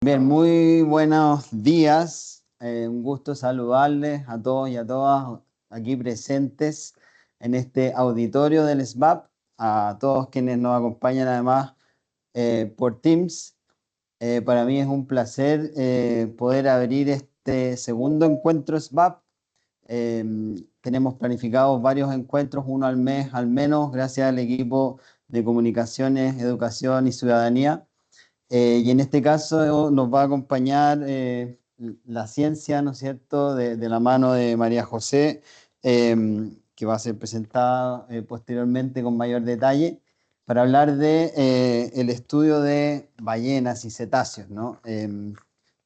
Bien, muy buenos días. Un gusto saludarles a todos y a todas aquí presentes en este auditorio del SBAP, a todos quienes nos acompañan además por Teams. Para mí es un placer poder abrir este segundo encuentro SBAP. Tenemos planificados varios encuentros, uno al mes al menos, gracias al equipo de Comunicaciones, Educación y Ciudadanía. Y en este caso nos va a acompañar la ciencia, ¿no es cierto?, de la mano de María José, que va a ser presentada posteriormente con mayor detalle, para hablar de el estudio de ballenas y cetáceos, ¿no?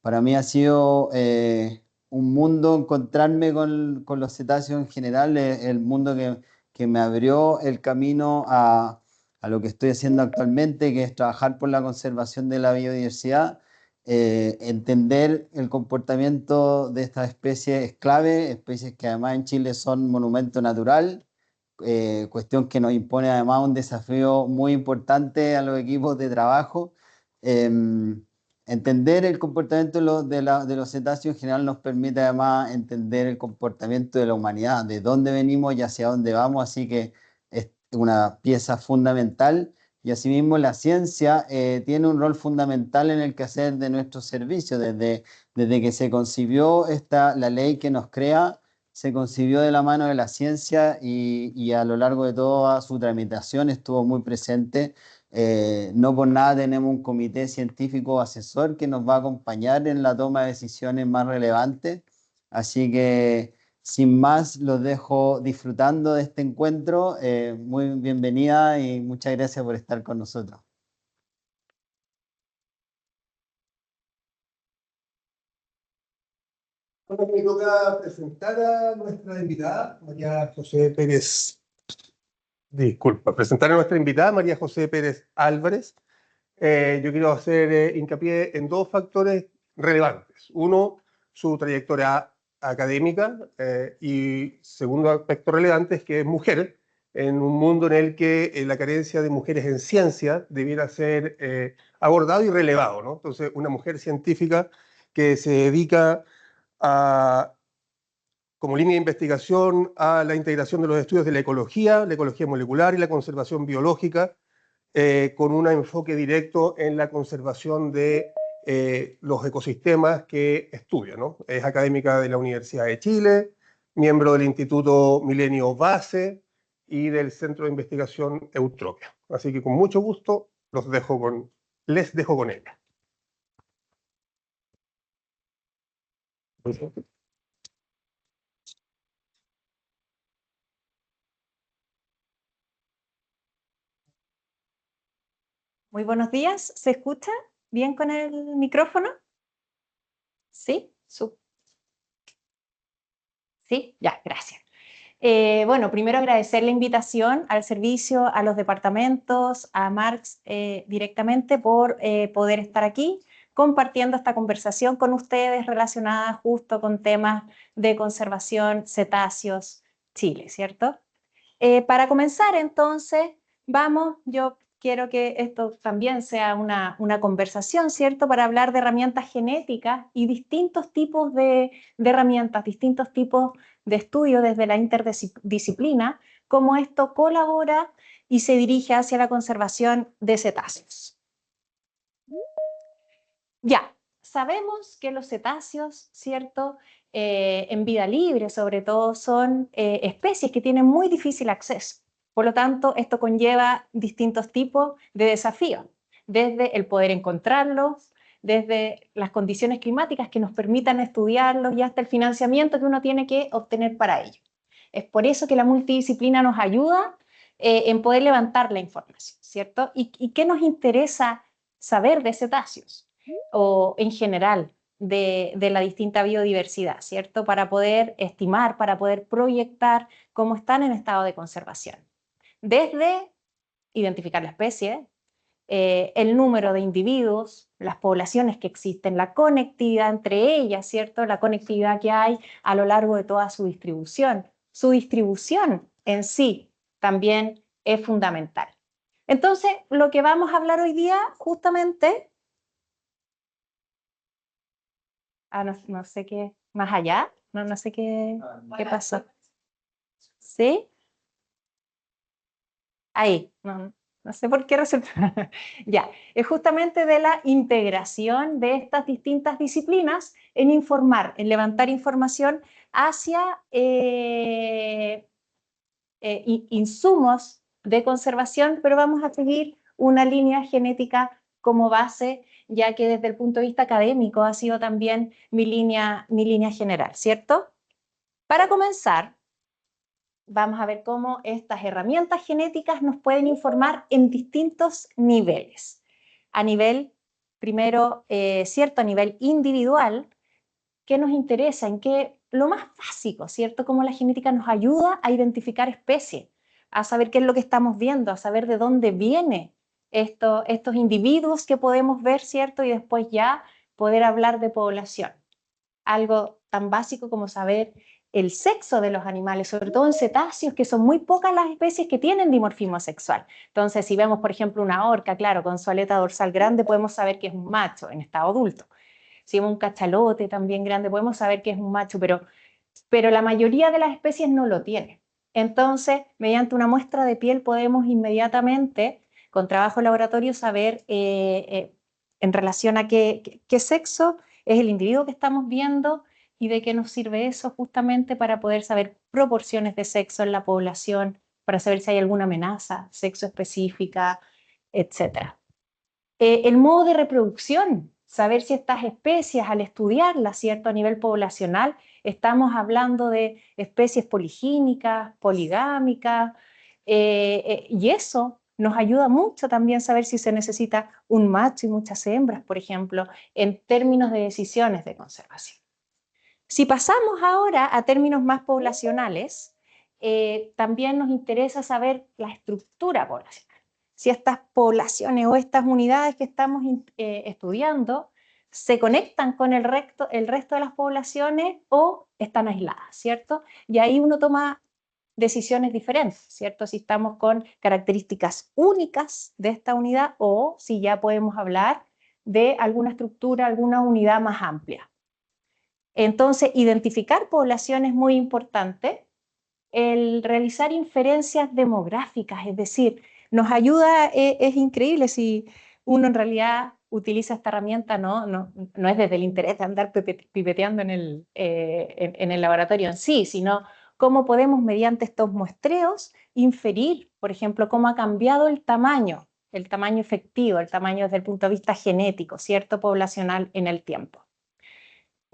Para mí ha sido un mundo encontrarme con los cetáceos en general, el mundo que me abrió el camino a lo que estoy haciendo actualmente, que es trabajar por la conservación de la biodiversidad. Entender el comportamiento de estas especies es clave, especies que además en Chile son monumento natural, cuestión que nos impone además un desafío muy importante a los equipos de trabajo. Entender el comportamiento de los cetáceos en general nos permite además entender el comportamiento de la humanidad, de dónde venimos y hacia dónde vamos, así que es una pieza fundamental. Y asimismo la ciencia tiene un rol fundamental en el quehacer de nuestros servicios. Desde que se concibió la ley que nos crea, se concibió de la mano de la ciencia y a lo largo de toda su tramitación estuvo muy presente. No por nada tenemos un comité científico asesor que nos va a acompañar en la toma de decisiones más relevantes. Así que, sin más, los dejo disfrutando de este encuentro. Muy bienvenida y muchas gracias por estar con nosotros. Ahora me toca presentar a nuestra invitada, María José Pérez. Disculpa, presentar a nuestra invitada, María José Pérez Álvarez. Yo quiero hacer hincapié en dos factores relevantes. Uno, su trayectoria académica y segundo aspecto relevante es que es mujer en un mundo en el que la carencia de mujeres en ciencia debiera ser abordado y relevado, ¿no? Entonces, una mujer científica que se dedica a, como línea de investigación a la integración de los estudios de la ecología molecular y la conservación biológica, con un enfoque directo en la conservación de los ecosistemas que estudia, ¿no? Es académica de la Universidad de Chile, miembro del Instituto Milenio Base y del Centro de Investigación Eutropia. Así que con mucho gusto les dejo con ella. Muy buenos días. ¿Se escucha bien con el micrófono? ¿Sí? Sí, ya, gracias. Bueno, primero agradecer la invitación al servicio, a los departamentos, a Marx directamente por poder estar aquí compartiendo esta conversación con ustedes relacionada justo con temas de conservación, cetáceos, Chile, ¿cierto? Para comenzar, entonces, yo quiero que esto también sea una conversación, ¿cierto? Para hablar de herramientas genéticas y distintos tipos de herramientas, distintos tipos de estudio desde la interdisciplina, cómo esto colabora y se dirige hacia la conservación de cetáceos. Ya, sabemos que los cetáceos, ¿cierto? En vida libre, sobre todo, son especies que tienen muy difícil acceso. Por lo tanto, esto conlleva distintos tipos de desafíos, desde el poder encontrarlos, desde las condiciones climáticas que nos permitan estudiarlos y hasta el financiamiento que uno tiene que obtener para ello. Es por eso que la multidisciplina nos ayuda en poder levantar la información, ¿cierto? ¿Y qué nos interesa saber de cetáceos? O en general de la distinta biodiversidad, ¿cierto? Para poder estimar, para poder proyectar cómo están en estado de conservación. Desde identificar la especie, el número de individuos, las poblaciones que existen, la conectividad entre ellas, ¿cierto? La conectividad que hay a lo largo de toda su distribución. Su distribución en sí también es fundamental. Entonces, lo que vamos a hablar hoy día justamente no sé qué, más allá, no sé qué pasó. ¿Sí? Ahí, no sé por qué resulta. Ya, es justamente de la integración de estas distintas disciplinas en informar, en levantar información hacia insumos de conservación, pero vamos a seguir una línea genética como base, ya que desde el punto de vista académico ha sido también mi línea general, ¿cierto? Para comenzar, vamos a ver cómo estas herramientas genéticas nos pueden informar en distintos niveles. A nivel, primero, ¿cierto? A nivel individual, ¿qué nos interesa? En qué, lo más básico, ¿cierto? Cómo la genética nos ayuda a identificar especies, a saber qué es lo que estamos viendo, a saber de dónde vienen estos individuos que podemos ver, ¿cierto? Y después ya poder hablar de población. Algo tan básico como saber el sexo de los animales, sobre todo en cetáceos, que son muy pocas las especies que tienen dimorfismo sexual. Entonces, si vemos, por ejemplo, una orca, claro, con su aleta dorsal grande, podemos saber que es un macho en estado adulto. Si vemos un cachalote también grande, podemos saber que es un macho, pero la mayoría de las especies no lo tiene. Entonces, mediante una muestra de piel podemos inmediatamente, con trabajo en laboratorio, saber en relación a qué sexo es el individuo que estamos viendo y de qué nos sirve eso justamente para poder saber proporciones de sexo en la población, para saber si hay alguna amenaza, sexo específica, etc. El modo de reproducción, saber si estas especies, al estudiarlas, ¿cierto? A nivel poblacional, estamos hablando de especies poligínicas, poligámicas, y eso nos ayuda mucho también saber si se necesita un macho y muchas hembras, por ejemplo, en términos de decisiones de conservación. Si pasamos ahora a términos más poblacionales, también nos interesa saber la estructura poblacional. Si estas poblaciones o estas unidades que estamos estudiando se conectan con el resto de las poblaciones o están aisladas, ¿cierto? Y ahí uno toma decisiones diferentes, ¿cierto? Si estamos con características únicas de esta unidad o si ya podemos hablar de alguna estructura, alguna unidad más amplia. Entonces, identificar población es muy importante. El realizar inferencias demográficas, es decir, nos ayuda, es increíble si uno en realidad utiliza esta herramienta, no es desde el interés de andar pipeteando en el laboratorio en sí, sino cómo podemos mediante estos muestreos inferir, por ejemplo, cómo ha cambiado el tamaño efectivo, el tamaño desde el punto de vista genético, ¿cierto? Poblacional en el tiempo.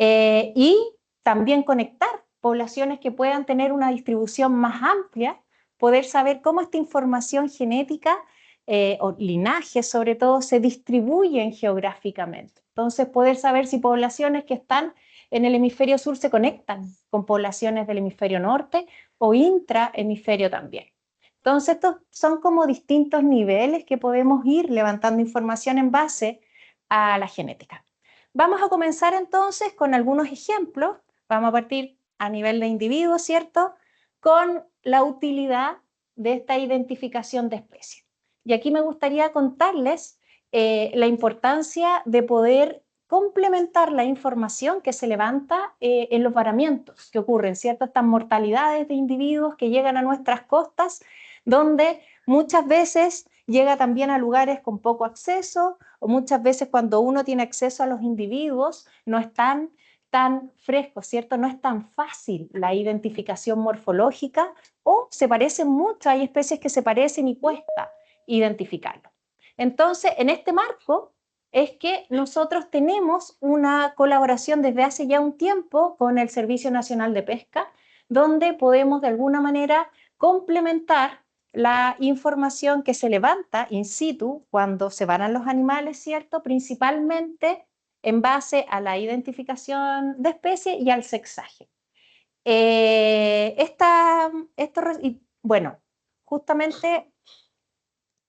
Y también conectar poblaciones que puedan tener una distribución más amplia, poder saber cómo esta información genética o linaje sobre todo se distribuyen geográficamente. Entonces poder saber si poblaciones que están en el hemisferio sur se conectan con poblaciones del hemisferio norte o intrahemisferio también. Entonces estos son como distintos niveles que podemos ir levantando información en base a la genética. Vamos a comenzar entonces con algunos ejemplos. Vamos a partir a nivel de individuo, ¿cierto? Con la utilidad de esta identificación de especies. Y aquí me gustaría contarles la importancia de poder complementar la información que se levanta en los varamientos que ocurren, ¿cierto? Estas mortalidades de individuos que llegan a nuestras costas, donde muchas veces llega también a lugares con poco acceso, o muchas veces cuando uno tiene acceso a los individuos no están tan frescos, ¿cierto? No es tan fácil la identificación morfológica o se parecen mucho, hay especies que se parecen y cuesta identificarlo. Entonces, en este marco es que nosotros tenemos una colaboración desde hace ya un tiempo con el Servicio Nacional de Pesca, donde podemos de alguna manera complementar la información que se levanta in situ cuando se varan los animales, ¿cierto? Principalmente en base a la identificación de especie y al sexaje. Bueno, justamente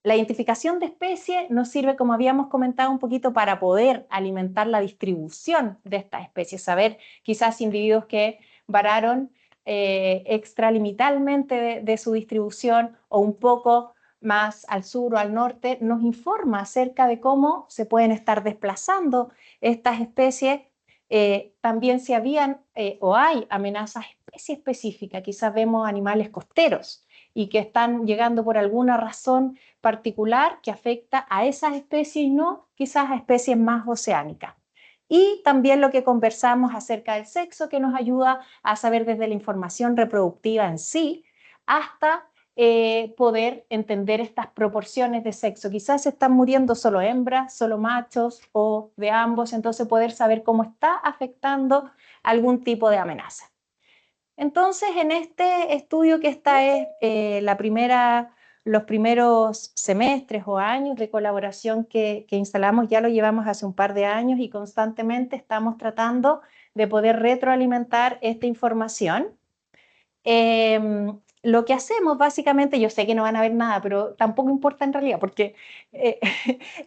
la identificación de especie nos sirve, como habíamos comentado un poquito, para poder alimentar la distribución de estas especies, saber quizás individuos que vararon extralimitalmente de su distribución o un poco más al sur o al norte, nos informa acerca de cómo se pueden estar desplazando estas especies también si habían o hay amenazas especie específicas. Quizás vemos animales costeros y que están llegando por alguna razón particular que afecta a esas especies y no quizás a especies más oceánicas. Y también lo que conversamos acerca del sexo, que nos ayuda a saber desde la información reproductiva en sí hasta poder entender estas proporciones de sexo. Quizás están muriendo solo hembras, solo machos o de ambos, entonces poder saber cómo está afectando algún tipo de amenaza. Entonces, en este estudio, que esta es los primeros semestres o años de colaboración que instalamos, ya lo llevamos hace un par de años y constantemente estamos tratando de poder retroalimentar esta información. Lo que hacemos básicamente, yo sé que no van a ver nada, pero tampoco importa en realidad, porque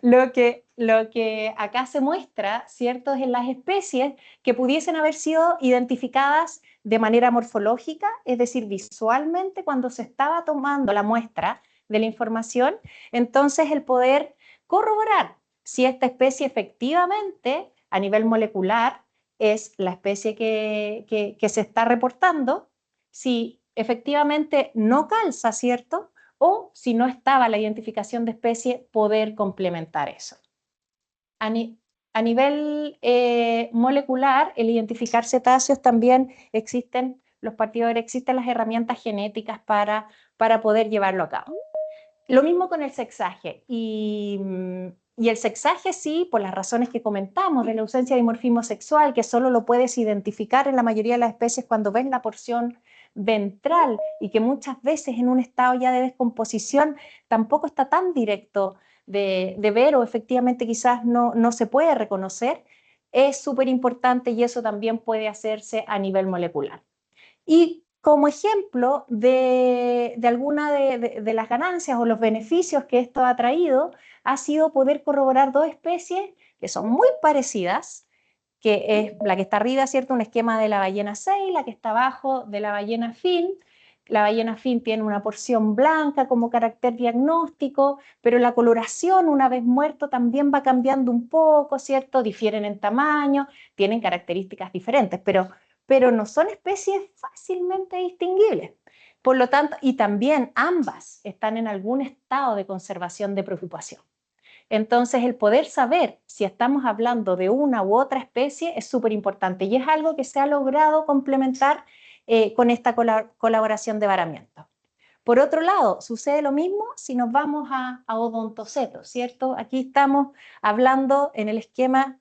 lo que acá se muestra, ¿cierto?, es en las especies que pudiesen haber sido identificadas de manera morfológica, es decir, visualmente cuando se estaba tomando la muestra de la información, entonces el poder corroborar si esta especie efectivamente a nivel molecular es la especie que se está reportando, si efectivamente no calza, ¿cierto? O si no estaba la identificación de especie, poder complementar eso. A nivel molecular, el identificar cetáceos también existen las herramientas genéticas para poder llevarlo a cabo. Lo mismo con el sexaje. Y el sexaje sí, por las razones que comentamos, de la ausencia de dimorfismo sexual, que solo lo puedes identificar en la mayoría de las especies cuando ves la porción ventral y que muchas veces en un estado ya de descomposición tampoco está tan directo de ver o efectivamente quizás no se puede reconocer, es súper importante y eso también puede hacerse a nivel molecular. Y como ejemplo de alguna de las ganancias o los beneficios que esto ha traído, ha sido poder corroborar dos especies que son muy parecidas, que es la que está arriba, ¿cierto?, un esquema de la ballena sei, la que está abajo de la ballena fin. La ballena fin tiene una porción blanca como carácter diagnóstico, pero la coloración una vez muerto también va cambiando un poco, ¿cierto? Difieren en tamaño, tienen características diferentes, pero no son especies fácilmente distinguibles. Por lo tanto, y también ambas están en algún estado de conservación de preocupación. Entonces, el poder saber si estamos hablando de una u otra especie es súper importante y es algo que se ha logrado complementar con esta colaboración de varamiento. Por otro lado, sucede lo mismo si nos vamos a odontocetos, ¿cierto? Aquí estamos hablando en el esquema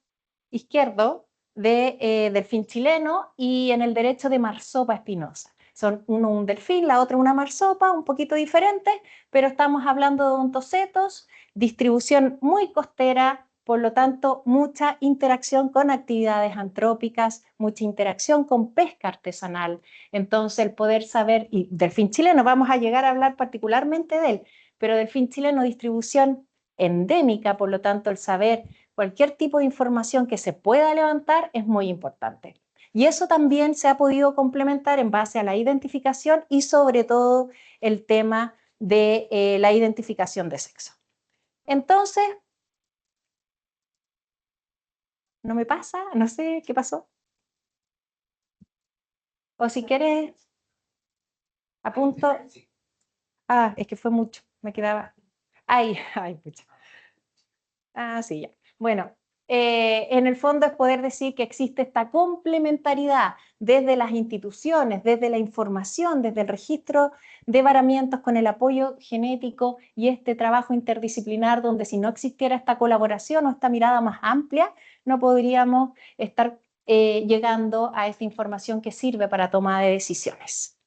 izquierdo de delfín chileno y en el derecho de marsopa espinosa. Son uno un delfín, la otra una marsopa, un poquito diferentes, pero estamos hablando de odontocetos, distribución muy costera, por lo tanto, mucha interacción con actividades antrópicas, mucha interacción con pesca artesanal. Entonces, el poder saber, y delfín chileno, vamos a llegar a hablar particularmente de él, pero delfín chileno, distribución endémica, por lo tanto, el saber cualquier tipo de información que se pueda levantar es muy importante. Y eso también se ha podido complementar en base a la identificación y sobre todo el tema de la identificación de sexo. Entonces, no me pasa, no sé qué pasó. O si quieres, apunto. Ah, es que fue mucho, me quedaba. Ay, pucha. Ah, sí, ya. Bueno, en el fondo es poder decir que existe esta complementariedad desde las instituciones, desde la información, desde el registro de varamientos con el apoyo genético y este trabajo interdisciplinar donde si no existiera esta colaboración o esta mirada más amplia, no podríamos estar llegando a esta información que sirve para toma de decisiones.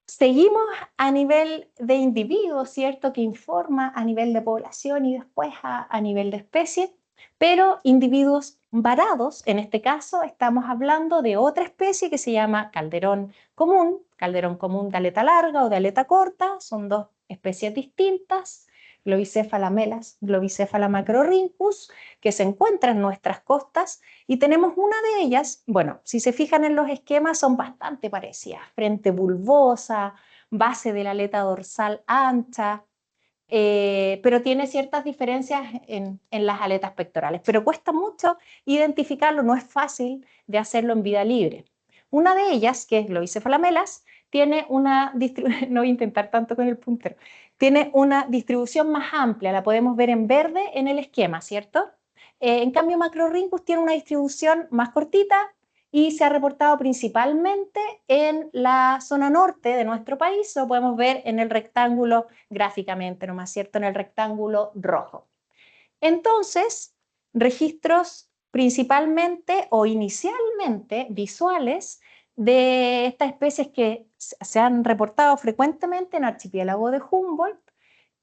Seguimos a nivel de individuo, ¿cierto?, que informa a nivel de población y después a nivel de especie, pero individuos varados, en este caso estamos hablando de otra especie que se llama calderón común de aleta larga o de aleta corta, son dos especies distintas, Globicéfala melas, Globicéfala macrorhynchus, que se encuentran en nuestras costas y tenemos una de ellas, bueno, si se fijan en los esquemas son bastante parecidas, frente bulbosa, base de la aleta dorsal ancha, pero tiene ciertas diferencias en las aletas pectorales. Pero cuesta mucho identificarlo, no es fácil de hacerlo en vida libre. Una de ellas, que es Loicephalmelas, tiene una distribución, no voy a intentar tanto con el puntero, tiene una distribución más amplia, la podemos ver en verde en el esquema, ¿cierto? En cambio, Macrorhynchus tiene una distribución más cortita y se ha reportado principalmente en la zona norte de nuestro país, lo podemos ver en el rectángulo gráficamente, nomás, ¿cierto? En el rectángulo rojo. Entonces, registros principalmente o inicialmente visuales de estas especies que se han reportado frecuentemente en el archipiélago de Humboldt,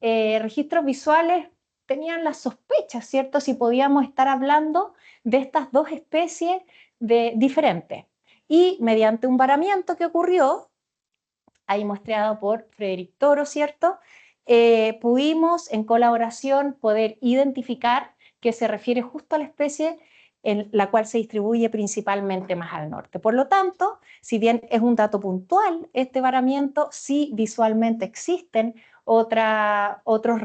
registros visuales tenían las sospechas, ¿cierto? Si podíamos estar hablando de estas dos especies diferentes. Y mediante un varamiento que ocurrió, ahí muestreado por Frederick Toro, ¿cierto? Pudimos en colaboración poder identificar que se refiere justo a la especie en la cual se distribuye principalmente más al norte. Por lo tanto, si bien es un dato puntual este varamiento, sí visualmente existen otros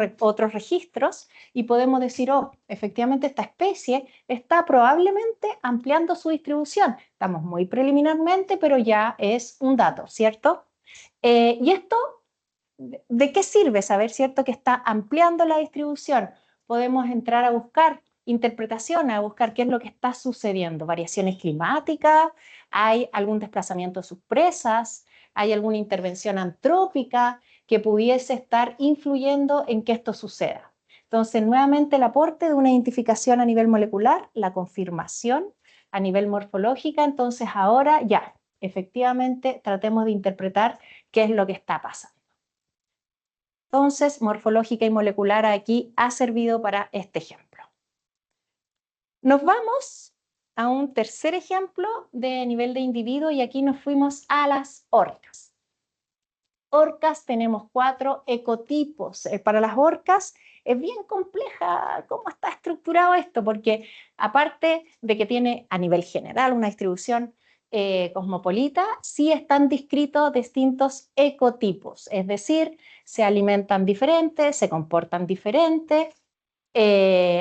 registros y podemos decir, oh, efectivamente esta especie está probablemente ampliando su distribución. Estamos muy preliminarmente, pero ya es un dato, ¿cierto? Y esto, ¿de qué sirve saber, cierto, que está ampliando la distribución? Podemos entrar a buscar interpretaciones, a buscar qué es lo que está sucediendo, variaciones climáticas, hay algún desplazamiento de sus presas, hay alguna intervención antrópica que pudiese estar influyendo en que esto suceda. Entonces, nuevamente el aporte de una identificación a nivel molecular, la confirmación a nivel morfológica, entonces ahora ya, efectivamente, tratemos de interpretar qué es lo que está pasando. Entonces, morfológica y molecular aquí ha servido para este ejemplo. Nos vamos a un tercer ejemplo de nivel de individuo y aquí nos fuimos a las orcas. Orcas tenemos 4 ecotipos. Para las orcas es bien compleja cómo está estructurado esto, porque aparte de que tiene a nivel general una distribución cosmopolita, sí están descritos distintos ecotipos, es decir, se alimentan diferentes, se comportan diferentes,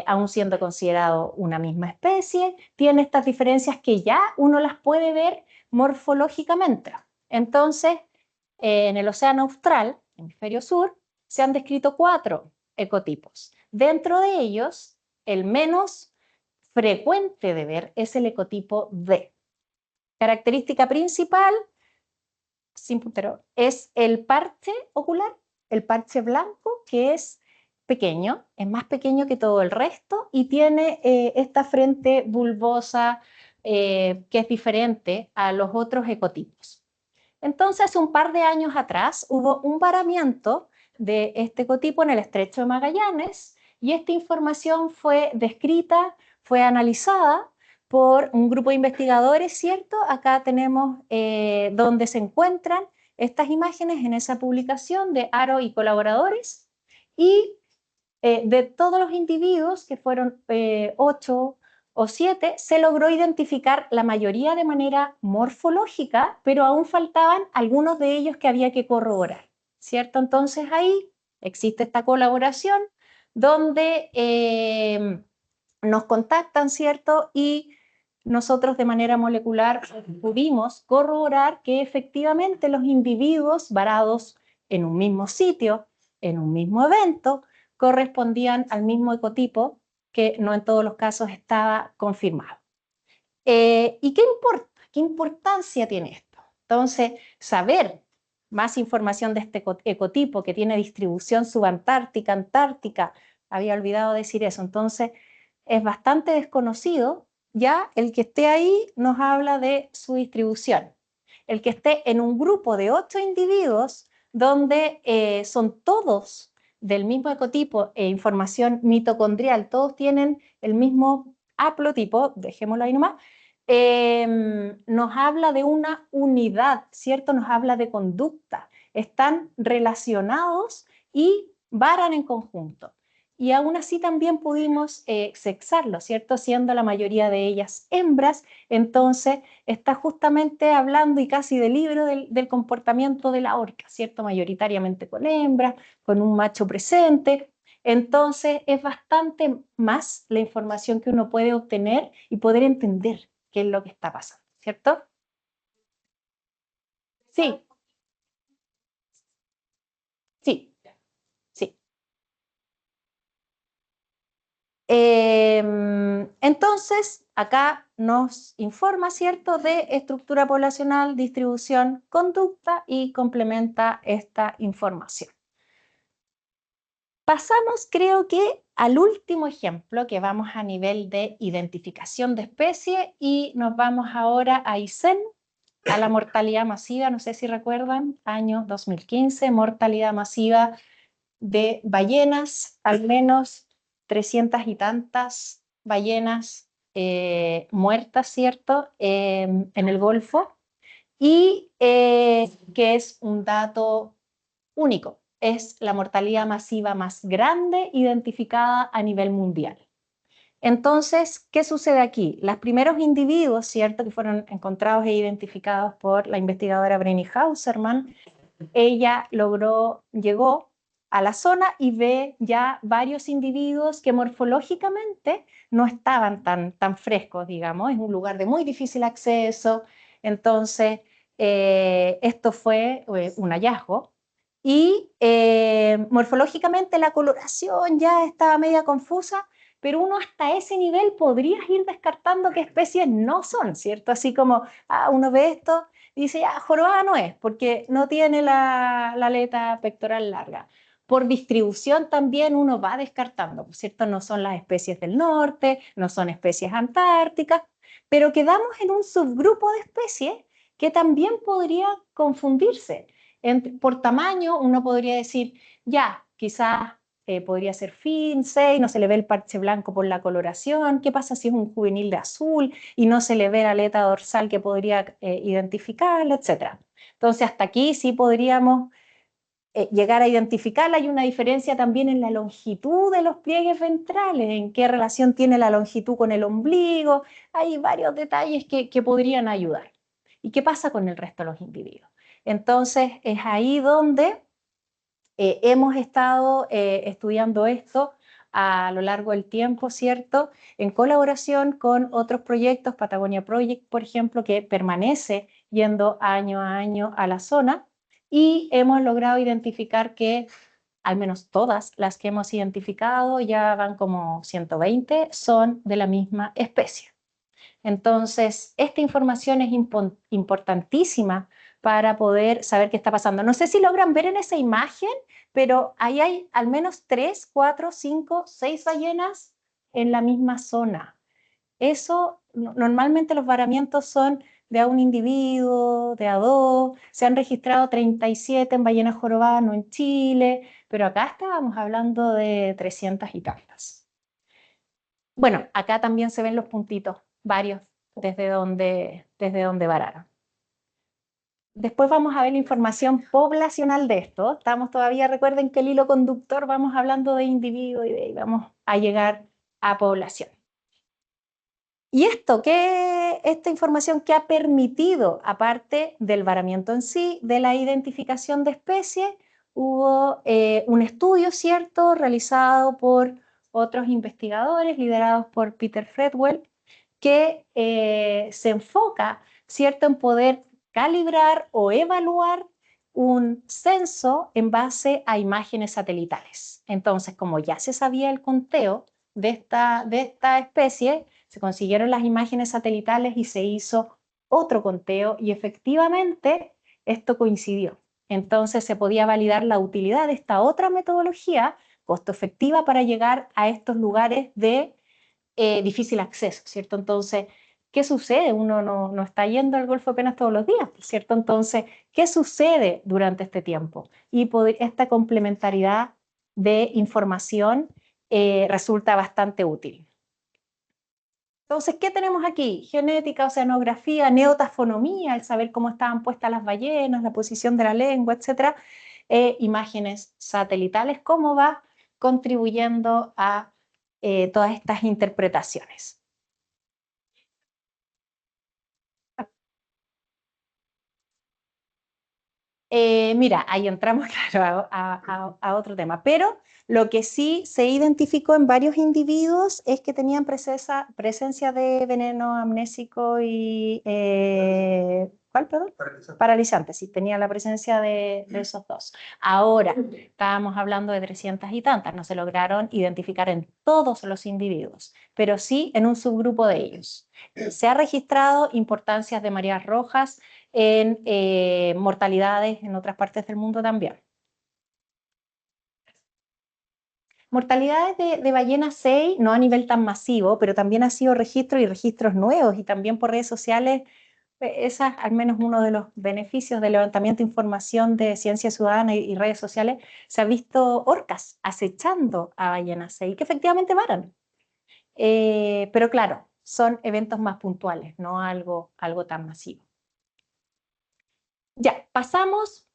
aún siendo considerado una misma especie, tiene estas diferencias que ya uno las puede ver morfológicamente. Entonces, en el océano austral, hemisferio sur, se han descrito 4 ecotipos. Dentro de ellos, el menos frecuente de ver es el ecotipo D. Característica principal, sin puntero, es el parche ocular, el parche blanco, que es pequeño, es más pequeño que todo el resto y tiene esta frente bulbosa que es diferente a los otros ecotipos. Entonces, un par de años atrás hubo un varamiento de este ecotipo en el Estrecho de Magallanes y esta información fue descrita, fue analizada por un grupo de investigadores, ¿cierto? Acá tenemos donde se encuentran estas imágenes en esa publicación de Aro y colaboradores y de todos los individuos, que fueron 8 o 7, se logró identificar la mayoría de manera morfológica, pero aún faltaban algunos de ellos que había que corroborar, ¿cierto? Entonces ahí existe esta colaboración donde nos contactan, ¿cierto? Y nosotros de manera molecular pudimos corroborar que efectivamente los individuos varados en un mismo sitio, en un mismo evento, correspondían al mismo ecotipo que no en todos los casos estaba confirmado. ¿Y qué importa? ¿Qué importancia tiene esto? Entonces, saber más información de este ecotipo que tiene distribución subantártica, antártica, había olvidado decir eso, entonces es bastante desconocido, ya el que esté ahí nos habla de su distribución. El que esté en un grupo de 8 individuos donde son todos del mismo ecotipo e información mitocondrial, todos tienen el mismo haplotipo, dejémoslo ahí nomás, nos habla de una unidad, ¿cierto? Nos habla de conducta, están relacionados y varan en conjunto. y aún así también pudimos sexarlo, ¿cierto? Siendo la mayoría de ellas hembras. Entonces está justamente hablando y casi del libro del comportamiento de la orca, ¿cierto? Mayoritariamente con hembras, con un macho presente. Entonces es bastante más la información que uno puede obtener y poder entender qué es lo que está pasando, ¿cierto? Sí, sí, sí. Entonces, acá nos informa, ¿cierto?, de estructura poblacional, distribución, conducta y complementa esta información. Pasamos, creo que, al último ejemplo, que vamos a nivel de identificación de especie y nos vamos ahora a ICEN, a la mortalidad masiva, no sé si recuerdan, año 2015, mortalidad masiva de ballenas, al menos 300 y tantas ballenas muertas, ¿cierto?, en el Golfo, y que es un dato único, es la mortalidad masiva más grande identificada a nivel mundial. Entonces, ¿qué sucede aquí? Los primeros individuos, ¿cierto?, que fueron encontrados e identificados por la investigadora Vreni Haussermann, ella llegó a la zona y ve ya varios individuos que morfológicamente no estaban tan frescos, digamos, es un lugar de muy difícil acceso, entonces esto fue un hallazgo y morfológicamente la coloración ya estaba media confusa, pero uno hasta ese nivel podría ir descartando qué especies no son, ¿cierto? Así como, uno ve esto y dice, ya, jorobada no es, porque no tiene la aleta pectoral larga. Por distribución también uno va descartando, ¿cierto? No son las especies del norte, no son especies antárticas, pero quedamos en un subgrupo de especies que también podría confundirse. Por tamaño uno podría decir, ya, quizás podría ser Finsey, no se le ve el parche blanco por la coloración. ¿Qué pasa si es un juvenil de azul y no se le ve la aleta dorsal que podría identificarla, etcétera? Entonces, hasta aquí sí podríamos llegar a identificarla. Hay una diferencia también en la longitud de los pliegues ventrales, en qué relación tiene la longitud con el ombligo. Hay varios detalles que podrían ayudar. ¿Y qué pasa con el resto de los individuos? Entonces, es ahí donde hemos estado estudiando esto a lo largo del tiempo, ¿cierto? En colaboración con otros proyectos, Patagonia Project, por ejemplo, que permanece yendo año a año a la zona, y hemos logrado identificar que al menos todas las que hemos identificado, ya van como 120, son de la misma especie. Entonces, esta información es importantísima para poder saber qué está pasando. No sé si logran ver en esa imagen, pero ahí hay al menos 3, 4, 5, 6 ballenas en la misma zona. Eso, normalmente los varamientos son de a un individuo, de a dos. Se han registrado 37 en ballenas jorobadas, no en Chile, pero acá estábamos hablando de 300 y tantas. Bueno, acá también se ven los puntitos, varios, desde donde vararon. Después vamos a ver la información poblacional de esto. Estamos todavía, recuerden que el hilo conductor vamos hablando de individuo y de ahí vamos a llegar a población. Y esta información que ha permitido, aparte del varamiento en sí, de la identificación de especies, hubo un estudio, ¿cierto?, realizado por otros investigadores, liderados por Peter Fredwell, que se enfoca, ¿cierto?, en poder calibrar o evaluar un censo en base a imágenes satelitales. Entonces, como ya se sabía el conteo de esta especie, se consiguieron las imágenes satelitales y se hizo otro conteo y efectivamente esto coincidió. Entonces se podía validar la utilidad de esta otra metodología costo efectiva para llegar a estos lugares de difícil acceso, ¿cierto? Entonces, ¿qué sucede? Uno no está yendo al Golfo apenas todos los días, ¿cierto? Entonces, ¿qué sucede durante este tiempo? Y esta complementariedad de información resulta bastante útil. Entonces, ¿qué tenemos aquí? Genética, oceanografía, neotafonomía, el saber cómo estaban puestas las ballenas, la posición de la lengua, etcétera. Imágenes satelitales, cómo va contribuyendo a todas estas interpretaciones. Mira, ahí entramos, claro, a otro tema, pero lo que sí se identificó en varios individuos es que tenían presencia de veneno amnésico y... ¿cuál, perdón? Paralizante, sí, tenía la presencia de esos dos. Ahora, estábamos hablando de 300 y tantas, no se lograron identificar en todos los individuos, pero sí en un subgrupo de ellos. Se ha registrado importancias de mareas rojas en mortalidades en otras partes del mundo también. Mortalidades de ballena 6, no a nivel tan masivo, pero también ha sido registros y registros nuevos y también por redes sociales. Esa es al menos uno de los beneficios del levantamiento de información de ciencia ciudadana y redes sociales. Se ha visto orcas acechando a ballenas 6 que efectivamente varan. Pero claro, son eventos más puntuales, no algo tan masivo. Ya, pasamos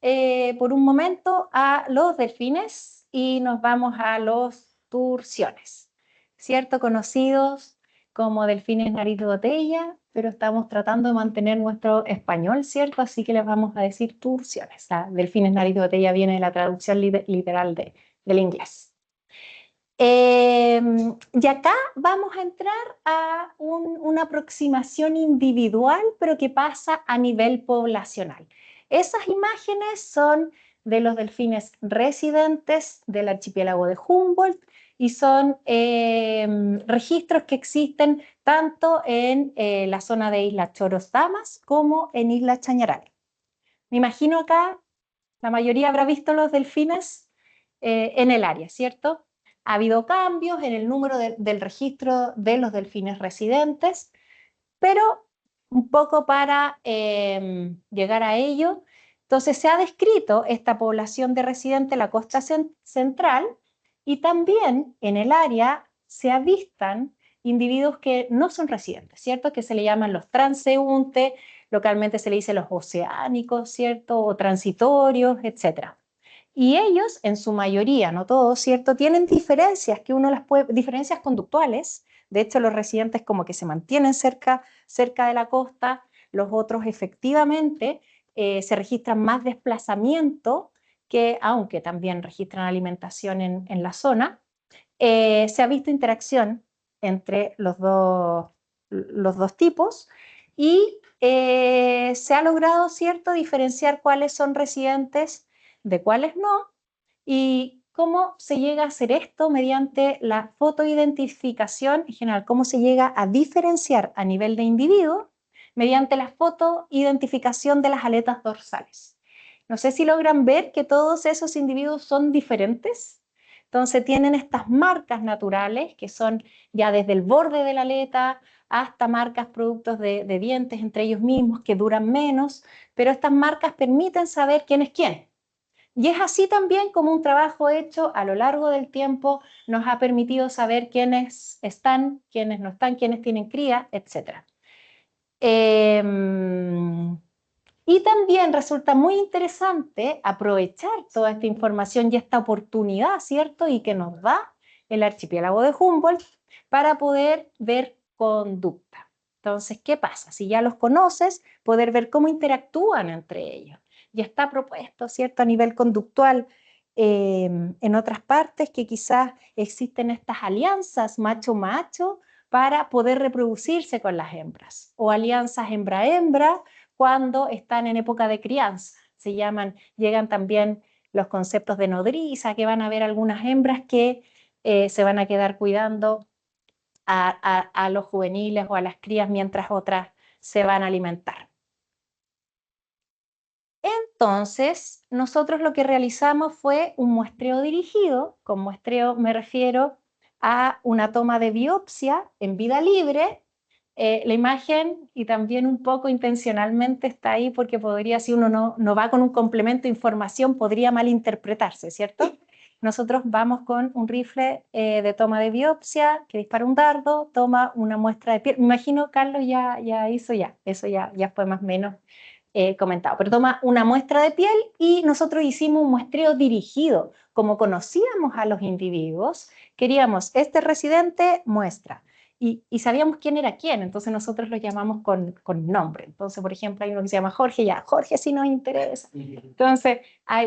por un momento a los delfines y nos vamos a los turciones, ¿cierto? Conocidos como delfines nariz de botella, pero estamos tratando de mantener nuestro español, ¿cierto? Así que les vamos a decir turciones. Delfines nariz de botella viene de la traducción literal del inglés. Y acá vamos a entrar a una aproximación individual, pero que pasa a nivel poblacional. Esas imágenes son de los delfines residentes del archipiélago de Humboldt y son registros que existen tanto en la zona de Islas Choros Damas como en Islas Chañaral. Me imagino acá la mayoría habrá visto los delfines en el área, ¿cierto? Ha habido cambios en el número del registro de los delfines residentes, pero un poco para llegar a ello, entonces se ha descrito esta población de residentes en la costa central y también en el área se avistan individuos que no son residentes, ¿cierto? Que se le llaman los transeúntes, localmente se le dice los oceánicos, ¿cierto? O transitorios, etc. Y ellos, en su mayoría, no todos, ¿cierto? Tienen diferencias que uno las puede, diferencias conductuales. De hecho, los residentes como que se mantienen cerca de la costa, los otros efectivamente se registran más desplazamiento que, aunque también registran alimentación en la zona, se ha visto interacción entre los dos tipos y se ha logrado, ¿cierto?, diferenciar cuáles son residentes de cuáles no y cómo se llega a hacer esto mediante la fotoidentificación en general, cómo se llega a diferenciar a nivel de individuo mediante la fotoidentificación de las aletas dorsales. No sé si logran ver que todos esos individuos son diferentes. Entonces tienen estas marcas naturales que son ya desde el borde de la aleta hasta marcas productos de dientes entre ellos mismos que duran menos, pero estas marcas permiten saber quién es quién. Y es así también como un trabajo hecho a lo largo del tiempo nos ha permitido saber quiénes están, quiénes no están, quiénes tienen cría, etc. Y también resulta muy interesante aprovechar toda esta información y esta oportunidad, ¿cierto? Y que nos da el archipiélago de Humboldt para poder ver conducta. Entonces, ¿qué pasa? Si ya los conoces, poder ver cómo interactúan entre ellos. Y está propuesto, ¿cierto? A nivel conductual en otras partes que quizás existen estas alianzas macho-macho para poder reproducirse con las hembras o alianzas hembra-hembra cuando están en época de crianza. Llegan también los conceptos de nodriza, que van a haber algunas hembras que se van a quedar cuidando a los juveniles o a las crías mientras otras se van a alimentar. Entonces, nosotros lo que realizamos fue un muestreo dirigido. Con muestreo me refiero a una toma de biopsia en vida libre. La imagen, y también un poco intencionalmente está ahí porque podría, si uno no va con un complemento de información, podría malinterpretarse, ¿cierto? Nosotros vamos con un rifle de toma de biopsia que dispara un dardo, toma una muestra de piel. Me imagino Carlos ya hizo eso ya fue más o menos comentado, pero toma una muestra de piel y nosotros hicimos un muestreo dirigido. Como conocíamos a los individuos, queríamos, este residente muestra, y sabíamos quién era quién, entonces nosotros lo llamamos con nombre. Entonces, por ejemplo, hay uno que se llama Jorge, ya, Jorge sí nos interesa. Entonces,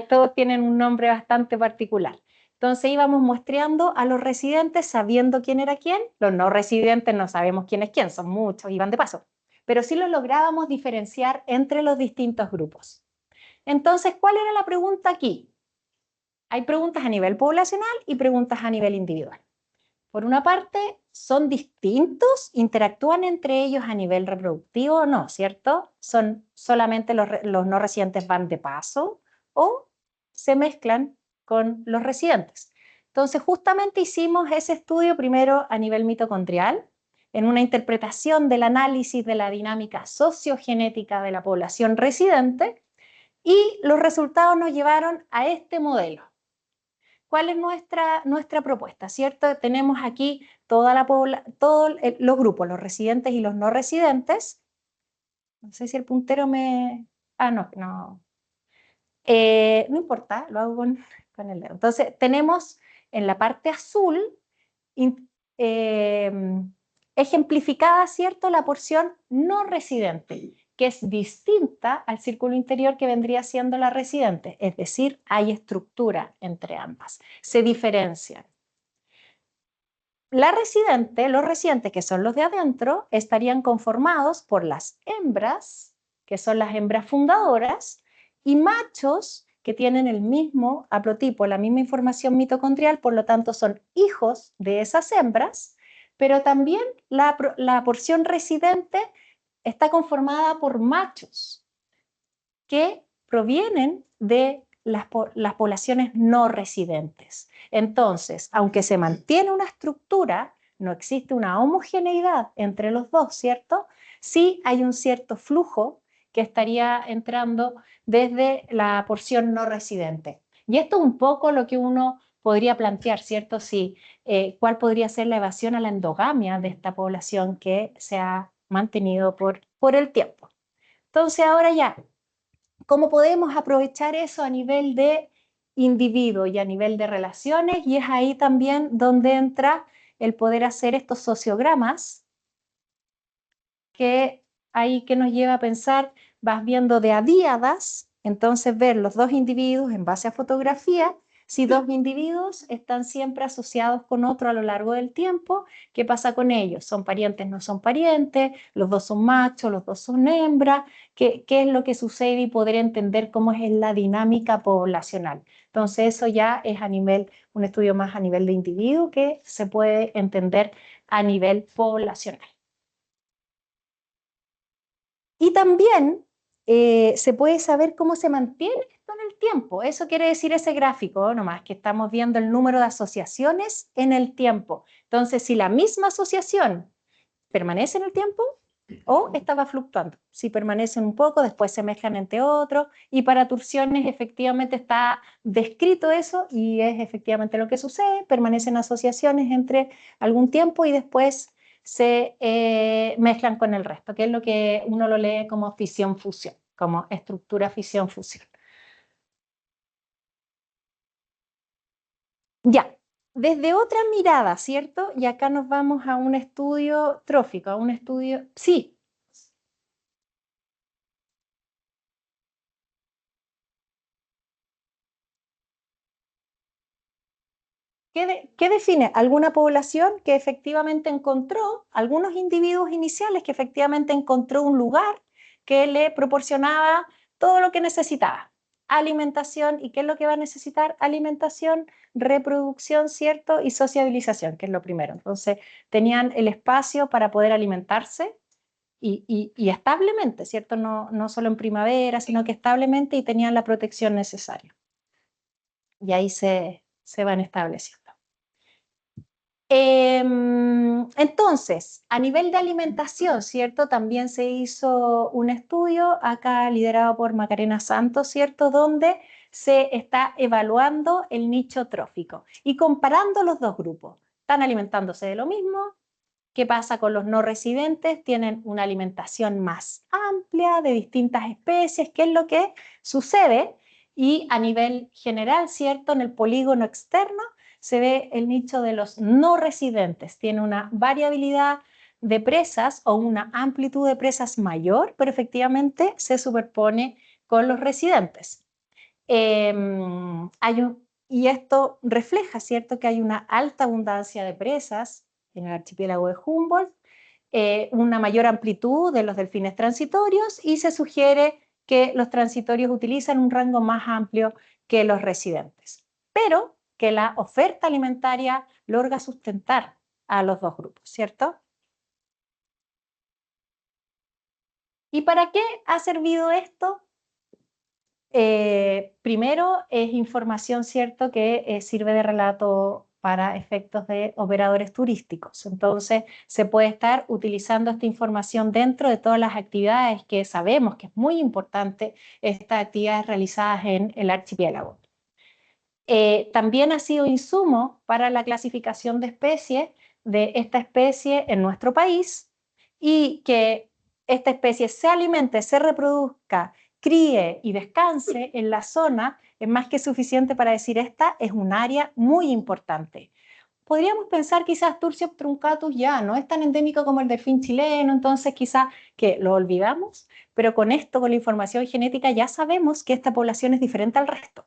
todos tienen un nombre bastante particular. Entonces íbamos muestreando a los residentes sabiendo quién era quién. Los no residentes no sabemos quién es quién, son muchos y van de paso. Pero sí lo lográbamos diferenciar entre los distintos grupos. Entonces, ¿cuál era la pregunta aquí? Hay preguntas a nivel poblacional y preguntas a nivel individual. Por una parte, ¿son distintos? ¿Interactúan entre ellos a nivel reproductivo o no? ¿Cierto? ¿Son solamente los no residentes van de paso o se mezclan con los residentes? Entonces, justamente hicimos ese estudio primero a nivel mitocondrial, en una interpretación del análisis de la dinámica sociogenética de la población residente, y los resultados nos llevaron a este modelo. ¿Cuál es nuestra propuesta? ¿Cierto? Tenemos aquí todos los grupos, los residentes y los no residentes. No sé si el puntero me... Ah, no. No importa, lo hago con el dedo. Entonces, tenemos en la parte azul ejemplificada, ¿cierto?, la porción no residente, que es distinta al círculo interior que vendría siendo la residente, es decir, hay estructura entre ambas, se diferencian. Los residentes, que son los de adentro, estarían conformados por las hembras, que son las hembras fundadoras, y machos que tienen el mismo haplotipo, la misma información mitocondrial, por lo tanto son hijos de esas hembras, pero también la porción residente está conformada por machos que provienen de las poblaciones no residentes. Entonces, aunque se mantiene una estructura, no existe una homogeneidad entre los dos, ¿cierto? Sí hay un cierto flujo que estaría entrando desde la porción no residente. Y esto es un poco lo que uno podría plantear, ¿cierto? Sí, ¿cuál podría ser la evasión a la endogamia de esta población que se ha mantenido por el tiempo? Entonces, ahora ya, ¿cómo podemos aprovechar eso a nivel de individuo y a nivel de relaciones? Y es ahí también donde entra el poder hacer estos sociogramas, que nos lleva a pensar, vas viendo de a díadas, entonces ver los dos individuos en base a fotografía. Si dos individuos están siempre asociados con otro a lo largo del tiempo, ¿qué pasa con ellos? ¿Son parientes, no son parientes? ¿Los dos son machos, los dos son hembras? ¿Qué es lo que sucede? Y poder entender cómo es la dinámica poblacional. Entonces eso ya es un estudio más a nivel de individuo que se puede entender a nivel poblacional. Y también se puede saber cómo se mantiene esto en el tiempo. Eso quiere decir ese gráfico, nomás que estamos viendo el número de asociaciones en el tiempo. Entonces, si la misma asociación permanece en el tiempo o estaba fluctuando. Si permanecen un poco, después se mezclan entre otros, y para torsiones efectivamente está descrito eso y es efectivamente lo que sucede. Permanecen asociaciones entre algún tiempo y después se mezclan con el resto, que es lo que uno lo lee como fisión-fusión, como estructura fisión-fusión. Ya, desde otra mirada, ¿cierto? Y acá nos vamos a un estudio trófico, a un estudio... Sí. ¿Qué define? Alguna población que efectivamente encontró, algunos individuos iniciales que efectivamente encontró un lugar que le proporcionaba todo lo que necesitaba. Alimentación, ¿y qué es lo que va a necesitar? Alimentación, reproducción, ¿cierto? Y sociabilización, que es lo primero. Entonces, tenían el espacio para poder alimentarse y establemente, ¿cierto? No solo en primavera, sino que establemente, y tenían la protección necesaria. Y ahí se van estableciendo. Entonces, a nivel de alimentación, ¿cierto? También se hizo un estudio acá liderado por Macarena Santos, ¿cierto? Donde se está evaluando el nicho trófico y comparando los dos grupos. ¿Están alimentándose de lo mismo? ¿Qué pasa con los no residentes? Tienen una alimentación más amplia de distintas especies. ¿Qué es lo que sucede? Y a nivel general, ¿cierto? En el polígono externo se ve el nicho de los no residentes. Tiene una variabilidad de presas o una amplitud de presas mayor, pero efectivamente se superpone con los residentes. Y esto refleja, ¿cierto?, que hay una alta abundancia de presas en el archipiélago de Humboldt, una mayor amplitud de los delfines transitorios y se sugiere que los transitorios utilizan un rango más amplio que los residentes, pero que la oferta alimentaria logra sustentar a los dos grupos, ¿cierto? ¿Y para qué ha servido esto? Primero es información, ¿cierto?, que sirve de relato para efectos de operadores turísticos. Entonces, se puede estar utilizando esta información dentro de todas las actividades que sabemos que es muy importante, estas actividades realizadas en el archipiélago. También ha sido insumo para la clasificación de especies de esta especie en nuestro país y que esta especie se alimente, se reproduzca, críe y descanse en la zona es más que suficiente para decir esta es un área muy importante. Podríamos pensar quizás Tursiops truncatus ya no es tan endémico como el delfín chileno, entonces quizás que lo olvidamos, pero con esto, con la información genética, ya sabemos que esta población es diferente al resto.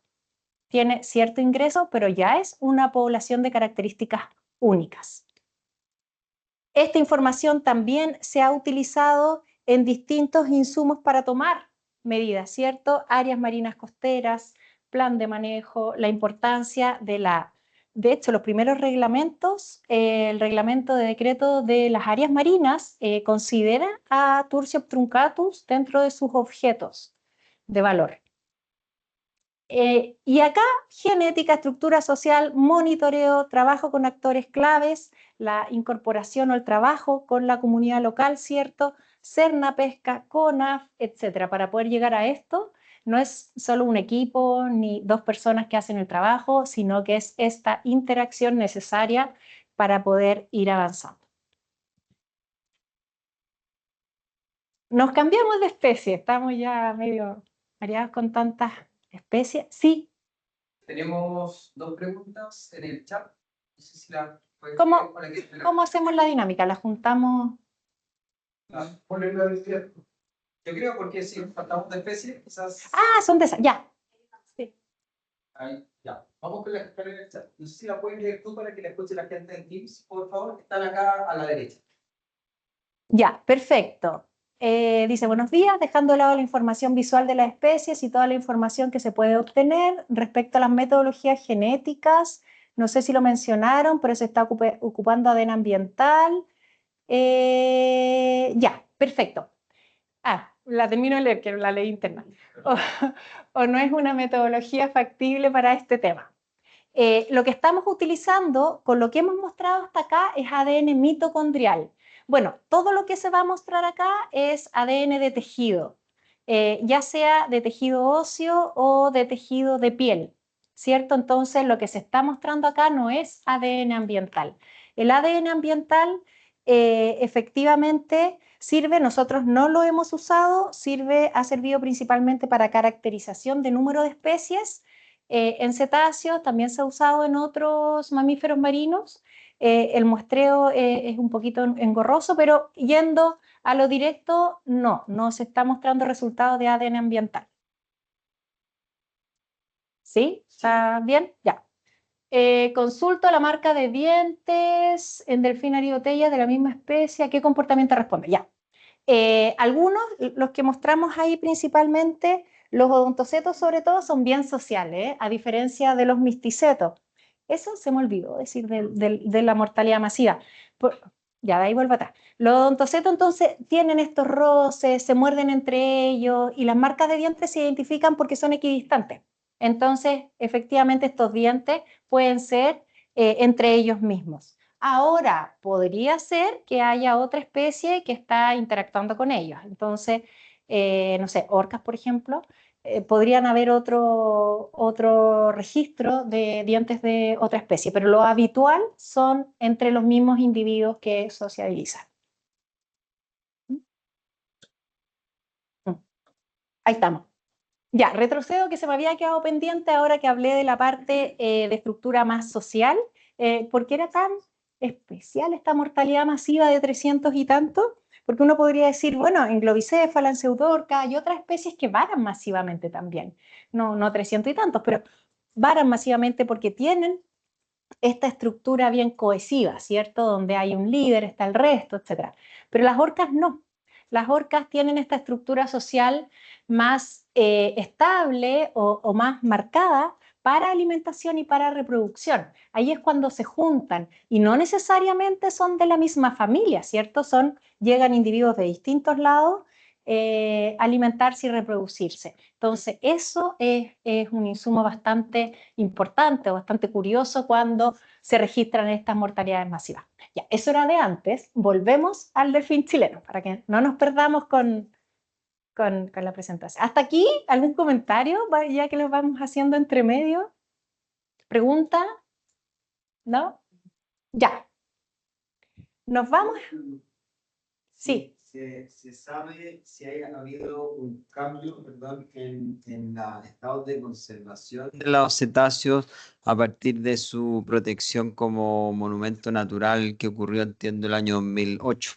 Tiene cierto ingreso, pero ya es una población de características únicas. Esta información también se ha utilizado en distintos insumos para tomar medidas, ¿cierto? Áreas marinas costeras, plan de manejo, la importancia de la... De hecho, los primeros reglamentos, el reglamento de decreto de las áreas marinas considera a Tursiops truncatus dentro de sus objetos de valor. Y acá, genética, estructura social, monitoreo, trabajo con actores claves, la incorporación o el trabajo con la comunidad local, ¿cierto? Serna, Pesca, CONAF, etcétera. Para poder llegar a esto, no es solo un equipo ni dos personas que hacen el trabajo, sino que es esta interacción necesaria para poder ir avanzando. Nos cambiamos de especie, estamos ya medio mareados con tantas especies. Sí. Tenemos dos preguntas en el chat. No sé si la ¿Cómo hacemos la dinámica? ¿La juntamos? Ponerla de izquierda. Yo creo porque si faltamos de especie, quizás... Ah, son de esas, ya. Sí. Ahí, ya. Vamos con la que están en el chat. No sé si la puedes leer tú para que la escuche la gente en Teams, por favor. Están acá a la derecha. Ya, perfecto. Dice, buenos días, dejando de lado la información visual de las especies y toda la información que se puede obtener respecto a las metodologías genéticas. No sé si lo mencionaron, pero se está ocupando ADN ambiental. Ya, perfecto. Ah, la termino de leer, que la ley interna. O no es una metodología factible para este tema. Lo que estamos utilizando, con lo que hemos mostrado hasta acá, es ADN mitocondrial. Bueno, todo lo que se va a mostrar acá es ADN de tejido, ya sea de tejido óseo o de tejido de piel, ¿cierto? Entonces, lo que se está mostrando acá no es ADN ambiental. El ADN ambiental efectivamente sirve, nosotros no lo hemos usado, ha servido principalmente para caracterización de número de especies. En cetáceos también se ha usado en otros mamíferos marinos. El muestreo es un poquito engorroso, pero yendo a lo directo, no se está mostrando resultados de ADN ambiental. ¿Sí? ¿Está bien? Ya. Consulto la marca de dientes en delfín aribotella de la misma especie. ¿A qué comportamiento responde? Ya. Algunos, los que mostramos ahí principalmente, los odontocetos sobre todo, son bien sociales, a diferencia de los misticetos. Eso se me olvidó decir de la mortalidad masiva. Ya, de ahí vuelvo atrás. Los odontocetos entonces tienen estos roces, se muerden entre ellos y las marcas de dientes se identifican porque son equidistantes. Entonces, efectivamente, estos dientes pueden ser entre ellos mismos. Ahora, podría ser que haya otra especie que está interactuando con ellos. Entonces, no sé, orcas, por ejemplo, podrían haber otro registro de dientes de otra especie, pero lo habitual son entre los mismos individuos que sociabilizan. Ahí estamos. Ya, retrocedo que se me había quedado pendiente ahora que hablé de la parte de estructura más social. ¿Por qué era tan especial esta mortalidad masiva de 300 y tanto? Porque uno podría decir, bueno, en Globicéfala, en Pseudorca, hay otras especies que varan masivamente también. No 300 y tantos, pero varan masivamente porque tienen esta estructura bien cohesiva, ¿cierto? Donde hay un líder, está el resto, etc. Pero las orcas no. Las orcas tienen esta estructura social más estable o más marcada para alimentación y para reproducción. Ahí es cuando se juntan y no necesariamente son de la misma familia, ¿cierto? Llegan individuos de distintos lados alimentarse y reproducirse. Entonces, eso es un insumo bastante importante o bastante curioso cuando se registran estas mortalidades masivas. Ya, eso era de antes. Volvemos al delfín chileno para que no nos perdamos con la presentación. ¿Hasta aquí algún comentario? Ya que lo vamos haciendo entre medio. ¿Pregunta? ¿No? Ya. Nos vamos. Sí. ¿Se sabe si ha habido un cambio, perdón, en los estados de conservación de los cetáceos a partir de su protección como monumento natural que ocurrió, entiendo, el año 2008?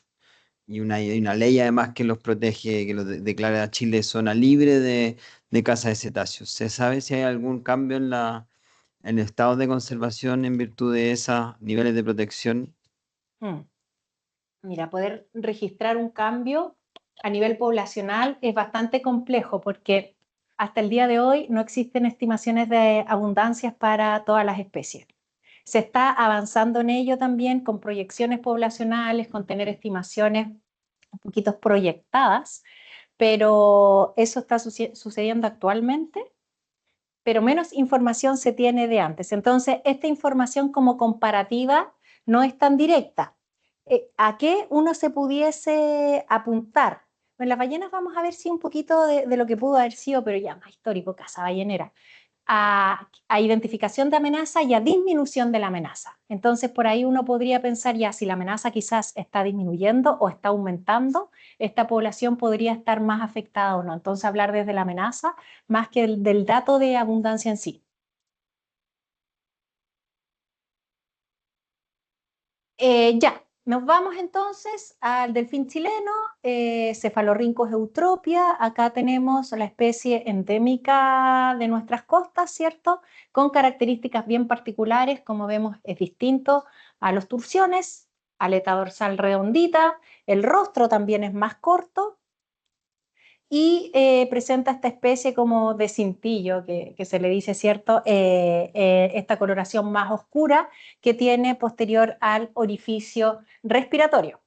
Y una ley además que los protege, que los declara a Chile zona libre de caza de cetáceos. ¿Se sabe si hay algún cambio en el estado de conservación en virtud de esos niveles de protección? Mira, poder registrar un cambio a nivel poblacional es bastante complejo porque hasta el día de hoy no existen estimaciones de abundancias para todas las especies. Se está avanzando en ello también con proyecciones poblacionales, con tener estimaciones un poquito proyectadas, pero eso está sucediendo actualmente, pero menos información se tiene de antes. Entonces, esta información como comparativa no es tan directa. ¿A qué uno se pudiese apuntar? En las ballenas vamos a ver si un poquito de lo que pudo haber sido, pero ya más histórico, caza ballenera. A identificación de amenaza y a disminución de la amenaza. Entonces, por ahí uno podría pensar ya si la amenaza quizás está disminuyendo o está aumentando, esta población podría estar más afectada o no. Entonces, hablar desde la amenaza más que del dato de abundancia en sí. Ya, nos vamos entonces al delfín chileno, Cephalorhynchus eutropia. Acá tenemos la especie endémica de nuestras costas, ¿cierto? Con características bien particulares, como vemos es distinto a los turciones, aleta dorsal redondita, el rostro también es más corto y presenta esta especie como de cintillo, que se le dice, ¿cierto? Esta coloración más oscura que tiene posterior al orificio respiratorio.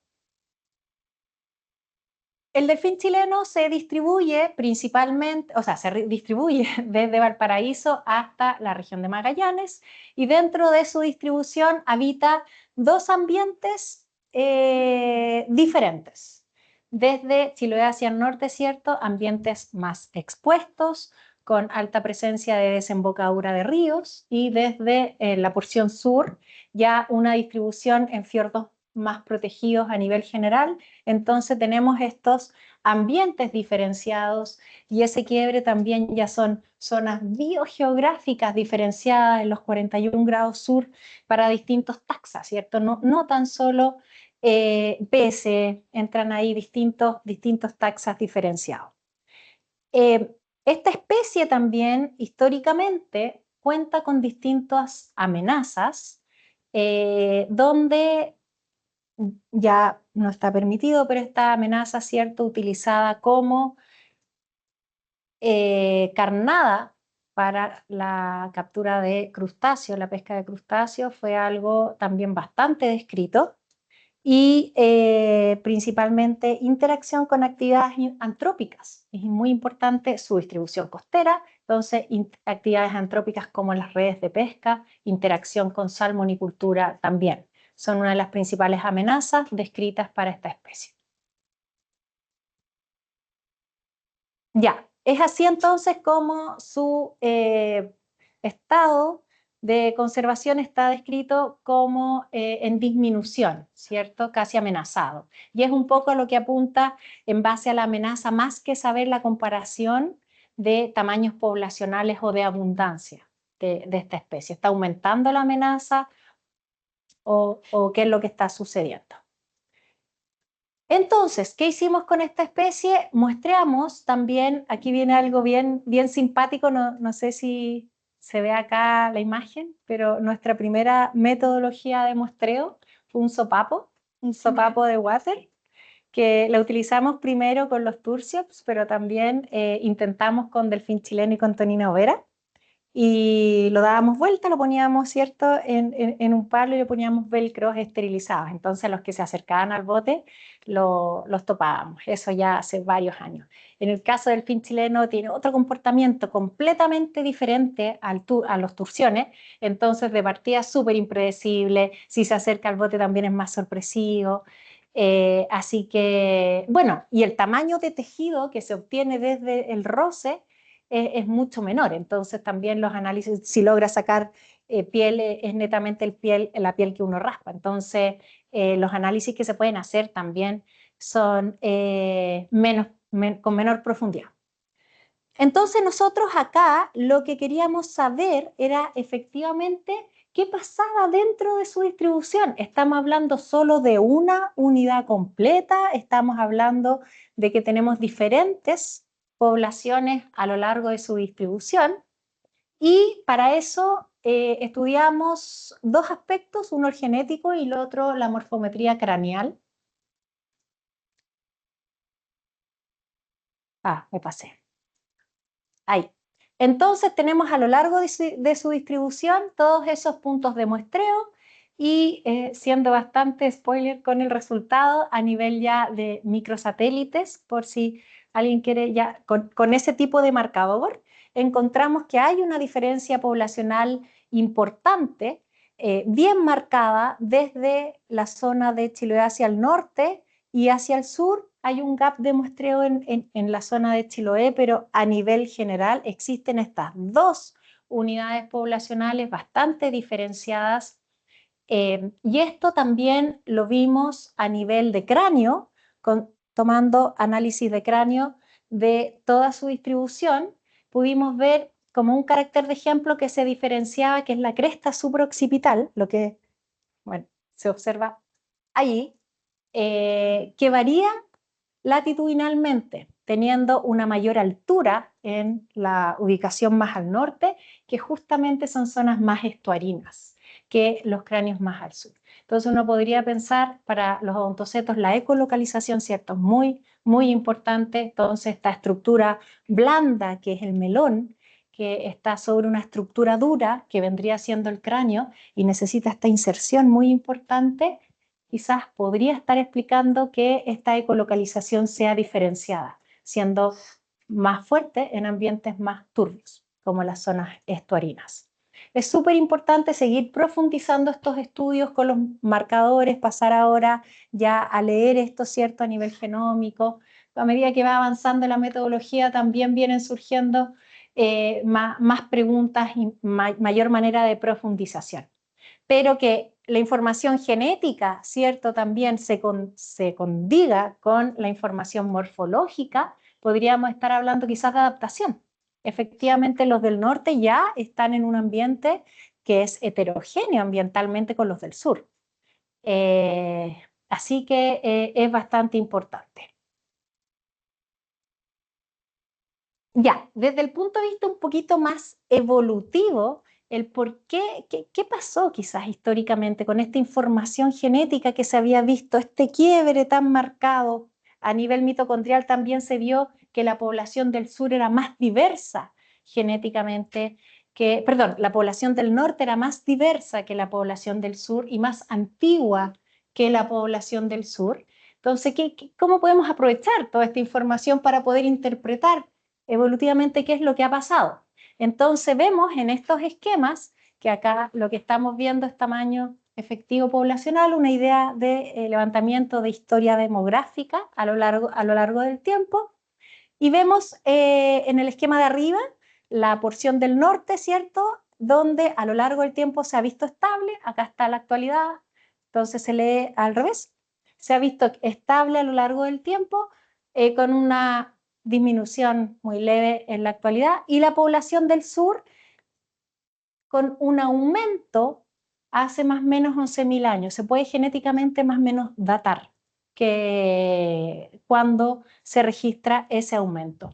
El delfín chileno se distribuye principalmente, o sea, se distribuye desde Valparaíso hasta la región de Magallanes y dentro de su distribución habita dos ambientes diferentes. Desde Chiloé hacia el norte, ¿cierto? Ambientes más expuestos, con alta presencia de desembocadura de ríos, y desde la porción sur ya una distribución en fiordos más protegidos a nivel general. Entonces tenemos estos ambientes diferenciados y ese quiebre también ya son zonas biogeográficas diferenciadas en los 41 grados sur para distintos taxas, ¿cierto? No tan solo peces, entran ahí distintos taxas diferenciados. Esta especie también históricamente cuenta con distintas amenazas donde ya no está permitido, pero esta amenaza, ¿cierto?, utilizada como carnada para la captura de crustáceos, la pesca de crustáceos, fue algo también bastante descrito y principalmente interacción con actividades antrópicas. Es muy importante su distribución costera, entonces actividades antrópicas como las redes de pesca, interacción con salmonicultura también. Son una de las principales amenazas descritas para esta especie. Ya, Es así entonces como su estado de conservación está descrito como en disminución, ¿cierto? Casi amenazado. Y es un poco lo que apunta en base a la amenaza, más que saber la comparación de tamaños poblacionales o de abundancia de esta especie. ¿Está aumentando la amenaza o qué es lo que está sucediendo? Entonces, ¿qué hicimos con esta especie? Muestreamos también, aquí viene algo bien, bien simpático, no sé si se ve acá la imagen, pero nuestra primera metodología de muestreo fue un sopapo de water, que la utilizamos primero con los tursiops, pero también intentamos con delfín chileno y con tonina overa. Y lo dábamos vuelta, lo poníamos, ¿cierto?, en un palo y le poníamos velcros esterilizados. Entonces, los que se acercaban al bote los topábamos. Eso ya hace varios años. En el caso del delfín chileno, tiene otro comportamiento completamente diferente a los tursiones. Entonces, de partida, súper impredecible. Si se acerca al bote, también es más sorpresivo. Así que, bueno, y el tamaño de tejido que se obtiene desde el roce es mucho menor. Entonces también los análisis, si logra sacar piel, es netamente la piel que uno raspa. Entonces los análisis que se pueden hacer también son con menor profundidad. Entonces nosotros acá lo que queríamos saber era efectivamente qué pasaba dentro de su distribución. ¿Estamos hablando solo de una unidad completa? ¿Estamos hablando de que tenemos diferentes poblaciones a lo largo de su distribución? Y para eso estudiamos dos aspectos, uno el genético y el otro la morfometría craneal. Me pasé. Ahí. Entonces tenemos a lo largo de su distribución todos esos puntos de muestreo y siendo bastante spoiler con el resultado a nivel ya de microsatélites, por si alguien quiere ya, con ese tipo de marcador, encontramos que hay una diferencia poblacional importante, bien marcada desde la zona de Chiloé hacia el norte y hacia el sur. Hay un gap de muestreo en la zona de Chiloé, pero a nivel general existen estas dos unidades poblacionales bastante diferenciadas. Y esto también lo vimos a nivel de cráneo, tomando análisis de cráneo de toda su distribución. Pudimos ver como un carácter de ejemplo que se diferenciaba, que es la cresta supraoccipital, lo que, bueno, se observa allí, que varía latitudinalmente, teniendo una mayor altura en la ubicación más al norte, que justamente son zonas más estuarinas que los cráneos más al sur. Entonces uno podría pensar para los odontocetos la ecolocalización, ¿cierto? Muy, muy importante. Entonces esta estructura blanda, que es el melón, que está sobre una estructura dura, que vendría siendo el cráneo, y necesita esta inserción muy importante, quizás podría estar explicando que esta ecolocalización sea diferenciada, siendo más fuerte en ambientes más turbios, como las zonas estuarinas. Es súper importante seguir profundizando estos estudios con los marcadores, pasar ahora ya a leer esto, ¿cierto?, a nivel genómico. A medida que va avanzando la metodología, también vienen surgiendo más preguntas y mayor manera de profundización. Pero que la información genética, ¿cierto?, también se condiga con la información morfológica, podríamos estar hablando quizás de adaptación. Efectivamente, los del norte ya están en un ambiente que es heterogéneo ambientalmente con los del sur. Así que es bastante importante. Ya, desde el punto de vista un poquito más evolutivo, el por qué pasó quizás históricamente con esta información genética que se había visto, este quiebre tan marcado a nivel mitocondrial, también se vio que la población del sur era más diversa genéticamente, la población del norte era más diversa que la población del sur y más antigua que la población del sur. Entonces, ¿cómo podemos aprovechar toda esta información para poder interpretar evolutivamente qué es lo que ha pasado? Entonces vemos en estos esquemas que acá lo que estamos viendo es tamaño efectivo poblacional, una idea de levantamiento de historia demográfica a lo largo del tiempo, Y vemos en el esquema de arriba la porción del norte, ¿cierto?, donde a lo largo del tiempo se ha visto estable. Acá está la actualidad, entonces se lee al revés. Se ha visto estable a lo largo del tiempo, con una disminución muy leve en la actualidad, y la población del sur con un aumento hace más o menos 11.000 años. Se puede genéticamente más o menos datar que cuando se registra ese aumento.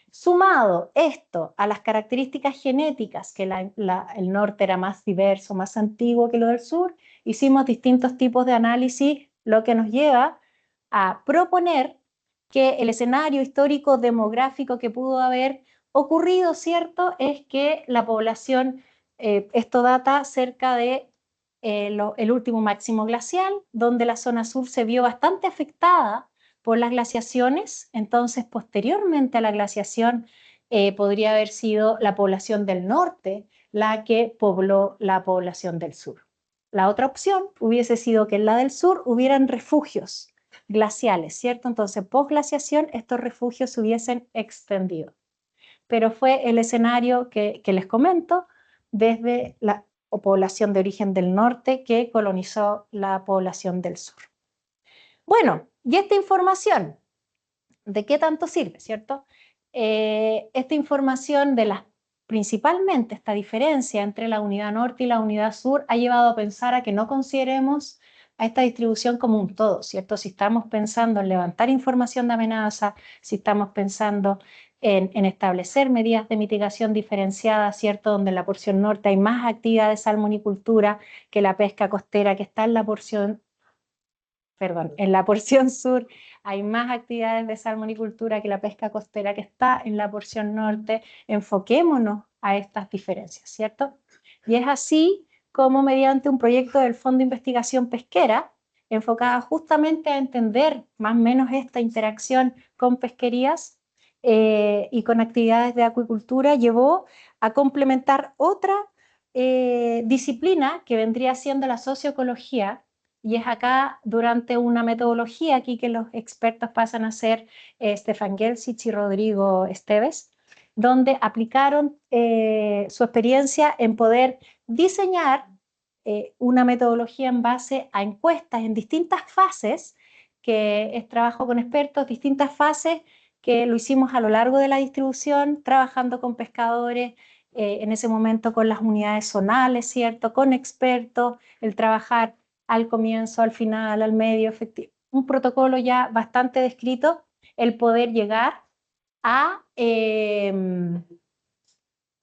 Sumado esto a las características genéticas, que el norte era más diverso, más antiguo que lo del sur, hicimos distintos tipos de análisis, lo que nos lleva a proponer que el escenario histórico demográfico que pudo haber ocurrido, ¿cierto?, es que la población, esto data cerca de el último máximo glacial, donde la zona sur se vio bastante afectada por las glaciaciones. Entonces, posteriormente a la glaciación, podría haber sido la población del norte la que pobló la población del sur. La otra opción hubiese sido que en la del sur hubieran refugios glaciales, ¿cierto? Entonces, post-glaciación, estos refugios se hubiesen extendido. Pero fue el escenario que les comento, desde la población de origen del norte que colonizó la población del sur. Bueno, y esta información, ¿de qué tanto sirve, cierto? Esta información principalmente esta diferencia entre la unidad norte y la unidad sur ha llevado a pensar a que no consideremos a esta distribución como un todo, ¿cierto? Si estamos pensando en levantar información de amenaza, si estamos pensando en establecer medidas de mitigación diferenciada, ¿cierto?, donde en la porción norte hay más actividad de salmonicultura que la pesca costera que está en la porción sur hay más actividades de salmonicultura que la pesca costera que está en la porción norte. Enfoquémonos a estas diferencias, ¿cierto? Y es así como, mediante un proyecto del Fondo de Investigación Pesquera, enfocada justamente a entender más o menos esta interacción con pesquerías y con actividades de acuicultura, llevó a complementar otra disciplina que vendría siendo la socioecología. Y es acá, durante una metodología aquí que los expertos pasan a ser Stefan Gelsich y Rodrigo Esteves, donde aplicaron su experiencia en poder diseñar una metodología en base a encuestas en distintas fases, que es trabajo con expertos, distintas fases que lo hicimos a lo largo de la distribución, trabajando con pescadores, en ese momento con las unidades zonales, ¿cierto?, con expertos, el trabajar al comienzo, al final, al medio, un protocolo ya bastante descrito, el poder llegar a,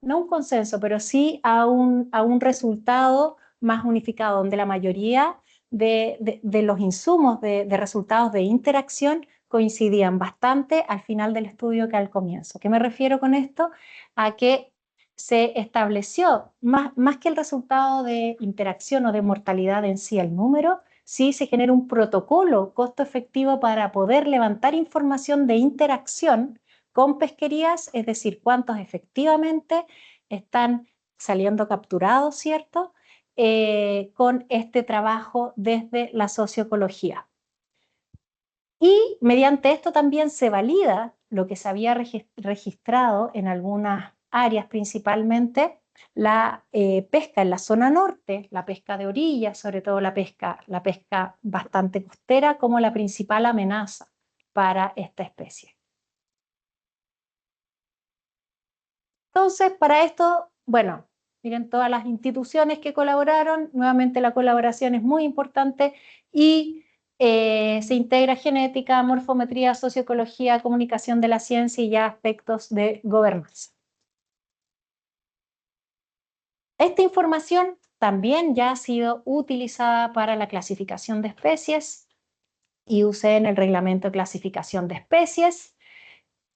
no un consenso, pero sí a un resultado más unificado, donde la mayoría de los insumos de resultados de interacción coincidían bastante al final del estudio que al comienzo. ¿Qué me refiero con esto? A que se estableció, más que el resultado de interacción o de mortalidad en sí, el número, sí se genera un protocolo costo efectivo para poder levantar información de interacción con pesquerías, es decir, cuántos efectivamente están saliendo capturados, ¿cierto?, con este trabajo desde la socioecología. Y mediante esto también se valida lo que se había registrado en algunas áreas, principalmente la pesca en la zona norte, la pesca de orilla, sobre todo la pesca bastante costera, como la principal amenaza para esta especie. Entonces, para esto, bueno, miren todas las instituciones que colaboraron, nuevamente la colaboración es muy importante y se integra genética, morfometría, socioecología, comunicación de la ciencia y ya aspectos de gobernanza. Esta información también ya ha sido utilizada para la clasificación de especies y usé en el reglamento de clasificación de especies.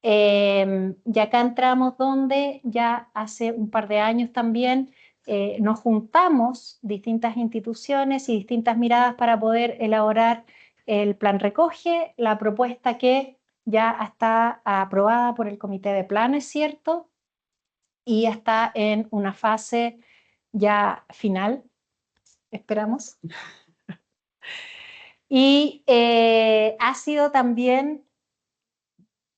Y acá entramos donde ya hace un par de años también nos juntamos distintas instituciones y distintas miradas para poder elaborar el plan recoge, la propuesta que ya está aprobada por el comité de planes, ¿cierto? Y está en una fase ya final, esperamos. Y ha sido también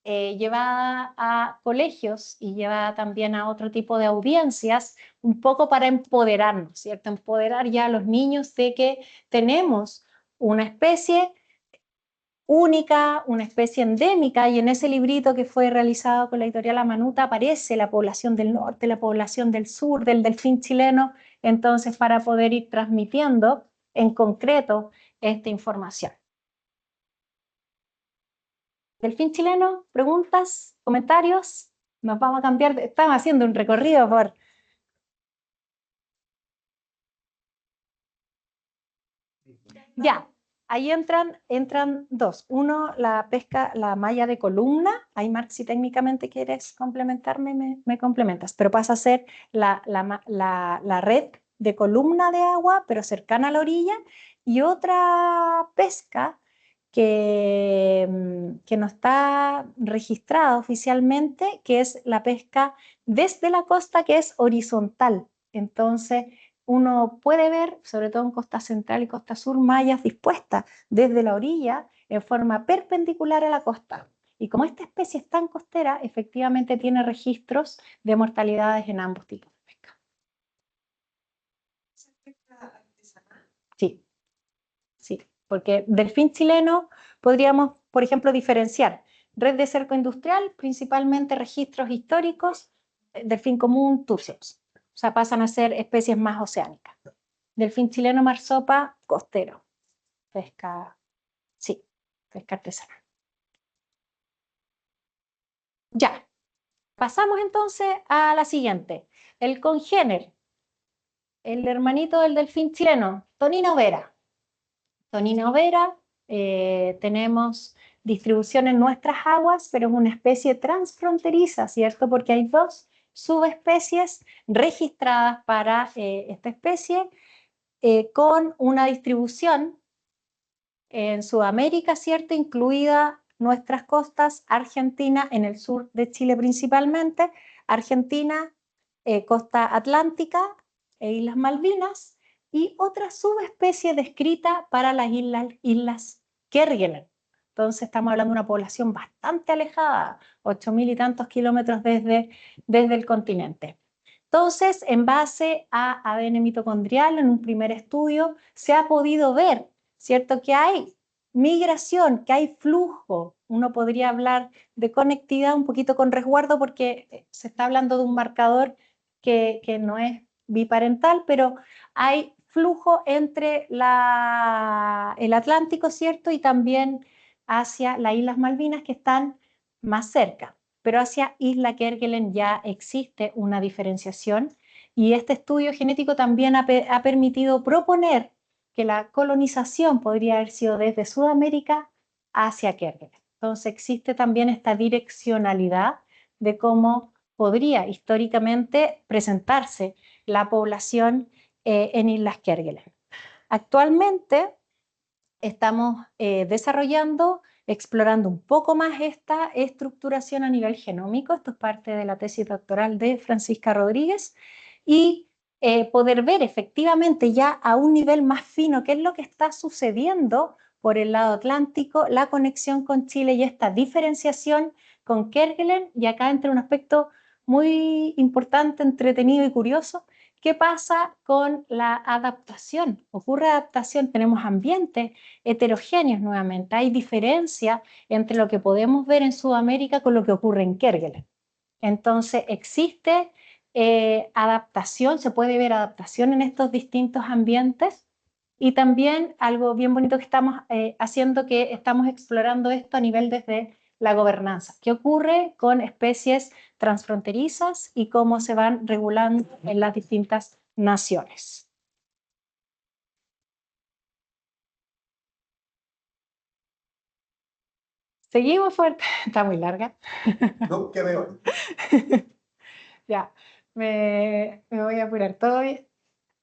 llevada a colegios y llevada también a otro tipo de audiencias, un poco para empoderarnos, ¿cierto? Empoderar ya a los niños de que tenemos una especie única, una especie endémica, y en ese librito que fue realizado con la editorial Amanuta aparece la población del norte, la población del sur, del delfín chileno, entonces para poder ir transmitiendo en concreto esta información. Delfín chileno, preguntas, comentarios, nos vamos a cambiar, estamos haciendo un recorrido por... Ya, ahí entran dos. Uno, la pesca, la malla de columna. Ahí, Marc, si técnicamente quieres complementarme, me complementas. Pero pasa a ser la red de columna de agua, pero cercana a la orilla. Y otra pesca que no está registrada oficialmente, que es la pesca desde la costa, que es horizontal. Entonces, uno puede ver, sobre todo en costa central y costa sur, mallas dispuestas desde la orilla en forma perpendicular a la costa. Y como esta especie es tan costera, efectivamente tiene registros de mortalidades en ambos tipos de pesca. Sí, sí, porque delfín chileno podríamos, por ejemplo, diferenciar red de cerco industrial, principalmente registros históricos, delfín común, turcios. O sea, pasan a ser especies más oceánicas. Delfín chileno marsopa, costero. Pesca, sí, pesca artesanal. Ya, pasamos entonces a la siguiente. El congénere, el hermanito del delfín chileno, Tonina overa. Tonina overa, tenemos distribución en nuestras aguas, pero es una especie transfronteriza, ¿cierto? Porque hay dos subespecies registradas para esta especie con una distribución en Sudamérica, ¿cierto? Incluida nuestras costas, Argentina, en el sur de Chile principalmente, Argentina, costa atlántica e Islas Malvinas, y otra subespecie descrita para las islas Kerguelen. Entonces estamos hablando de una población bastante alejada, 8.000 y tantos kilómetros desde el continente. Entonces, en base a ADN mitocondrial, en un primer estudio, se ha podido ver, ¿cierto?, que hay migración, que hay flujo. Uno podría hablar de conectividad un poquito con resguardo porque se está hablando de un marcador que no es biparental, pero hay flujo entre el Atlántico, ¿cierto?, y también hacia las Islas Malvinas, que están más cerca. Pero hacia Isla Kerguelen ya existe una diferenciación, y este estudio genético también ha permitido proponer que la colonización podría haber sido desde Sudamérica hacia Kerguelen. Entonces existe también esta direccionalidad de cómo podría históricamente presentarse la población en Islas Kerguelen. Actualmente estamos explorando un poco más esta estructuración a nivel genómico. Esto es parte de la tesis doctoral de Francisca Rodríguez, y poder ver efectivamente ya a un nivel más fino qué es lo que está sucediendo por el lado atlántico, la conexión con Chile y esta diferenciación con Kerguelen. Y acá entra un aspecto muy importante, entretenido y curioso. ¿Qué pasa con la adaptación? Ocurre adaptación, tenemos ambientes heterogéneos nuevamente. Hay diferencia entre lo que podemos ver en Sudamérica con lo que ocurre en Kerguelen. Entonces existe adaptación, se puede ver adaptación en estos distintos ambientes. Y también algo bien bonito que estamos haciendo, que estamos explorando esto a nivel desde la gobernanza. ¿Qué ocurre con especies transfronterizas y cómo se van regulando en las distintas naciones? Seguimos fuerte. Está muy larga. No, que veo. Ya, me voy a apurar. ¿Todo bien?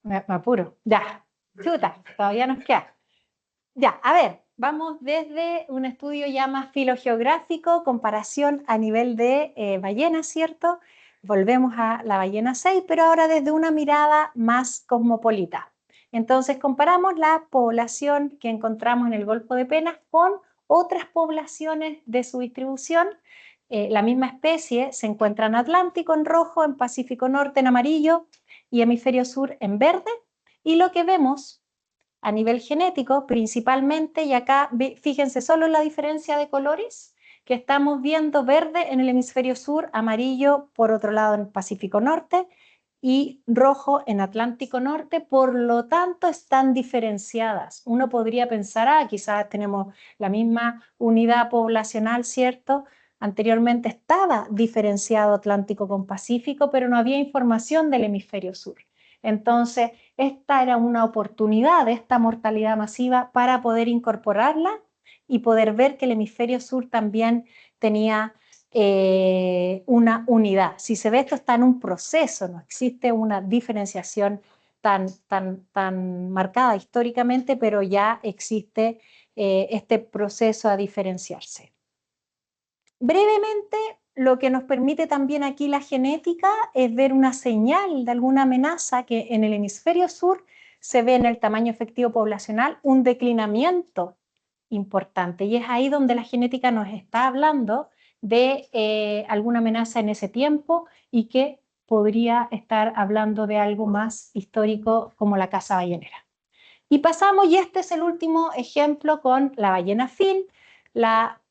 Me apuro. Ya, chuta, todavía nos queda. Ya, a ver, vamos desde un estudio ya más filogeográfico, comparación a nivel de ballenas, ¿cierto? Volvemos a la ballena 6, pero ahora desde una mirada más cosmopolita. Entonces comparamos la población que encontramos en el Golfo de Penas con otras poblaciones de su distribución, la misma especie se encuentra en Atlántico en rojo, en Pacífico Norte en amarillo y Hemisferio Sur en verde. Y lo que vemos a nivel genético principalmente, y acá fíjense solo en la diferencia de colores, que estamos viendo verde en el Hemisferio Sur, amarillo por otro lado en Pacífico Norte y rojo en Atlántico Norte, por lo tanto están diferenciadas. Uno podría pensar, quizás tenemos la misma unidad poblacional, ¿cierto? Anteriormente estaba diferenciado Atlántico con Pacífico, pero no había información del Hemisferio Sur. Entonces, esta era una oportunidad de esta mortalidad masiva para poder incorporarla y poder ver que el Hemisferio Sur también tenía una unidad. Si se ve, esto está en un proceso, no existe una diferenciación tan marcada históricamente, pero ya existe este proceso a diferenciarse. Brevemente, lo que nos permite también aquí la genética es ver una señal de alguna amenaza que en el hemisferio sur se ve en el tamaño efectivo poblacional un declinamiento importante, y es ahí donde la genética nos está hablando de alguna amenaza en ese tiempo y que podría estar hablando de algo más histórico como la caza ballenera. Y pasamos, y este es el último ejemplo con la ballena fin, la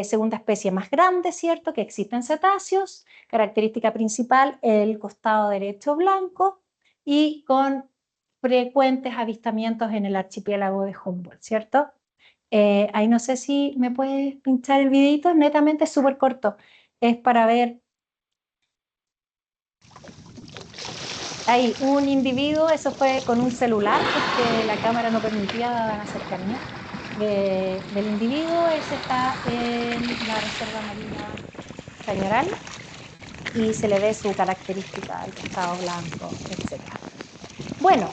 segunda especie más grande, ¿cierto?, que existe en cetáceos, característica principal, el costado derecho blanco y con frecuentes avistamientos en el archipiélago de Humboldt, ¿cierto? Ahí no sé si me puedes pinchar el videito, netamente súper corto, es para ver. Hay un individuo, eso fue con un celular, porque la cámara no permitía la cercanía del individuo. Ese está en la Reserva Marina Cañaral y se le ve su característica, el costado blanco, etc. Bueno,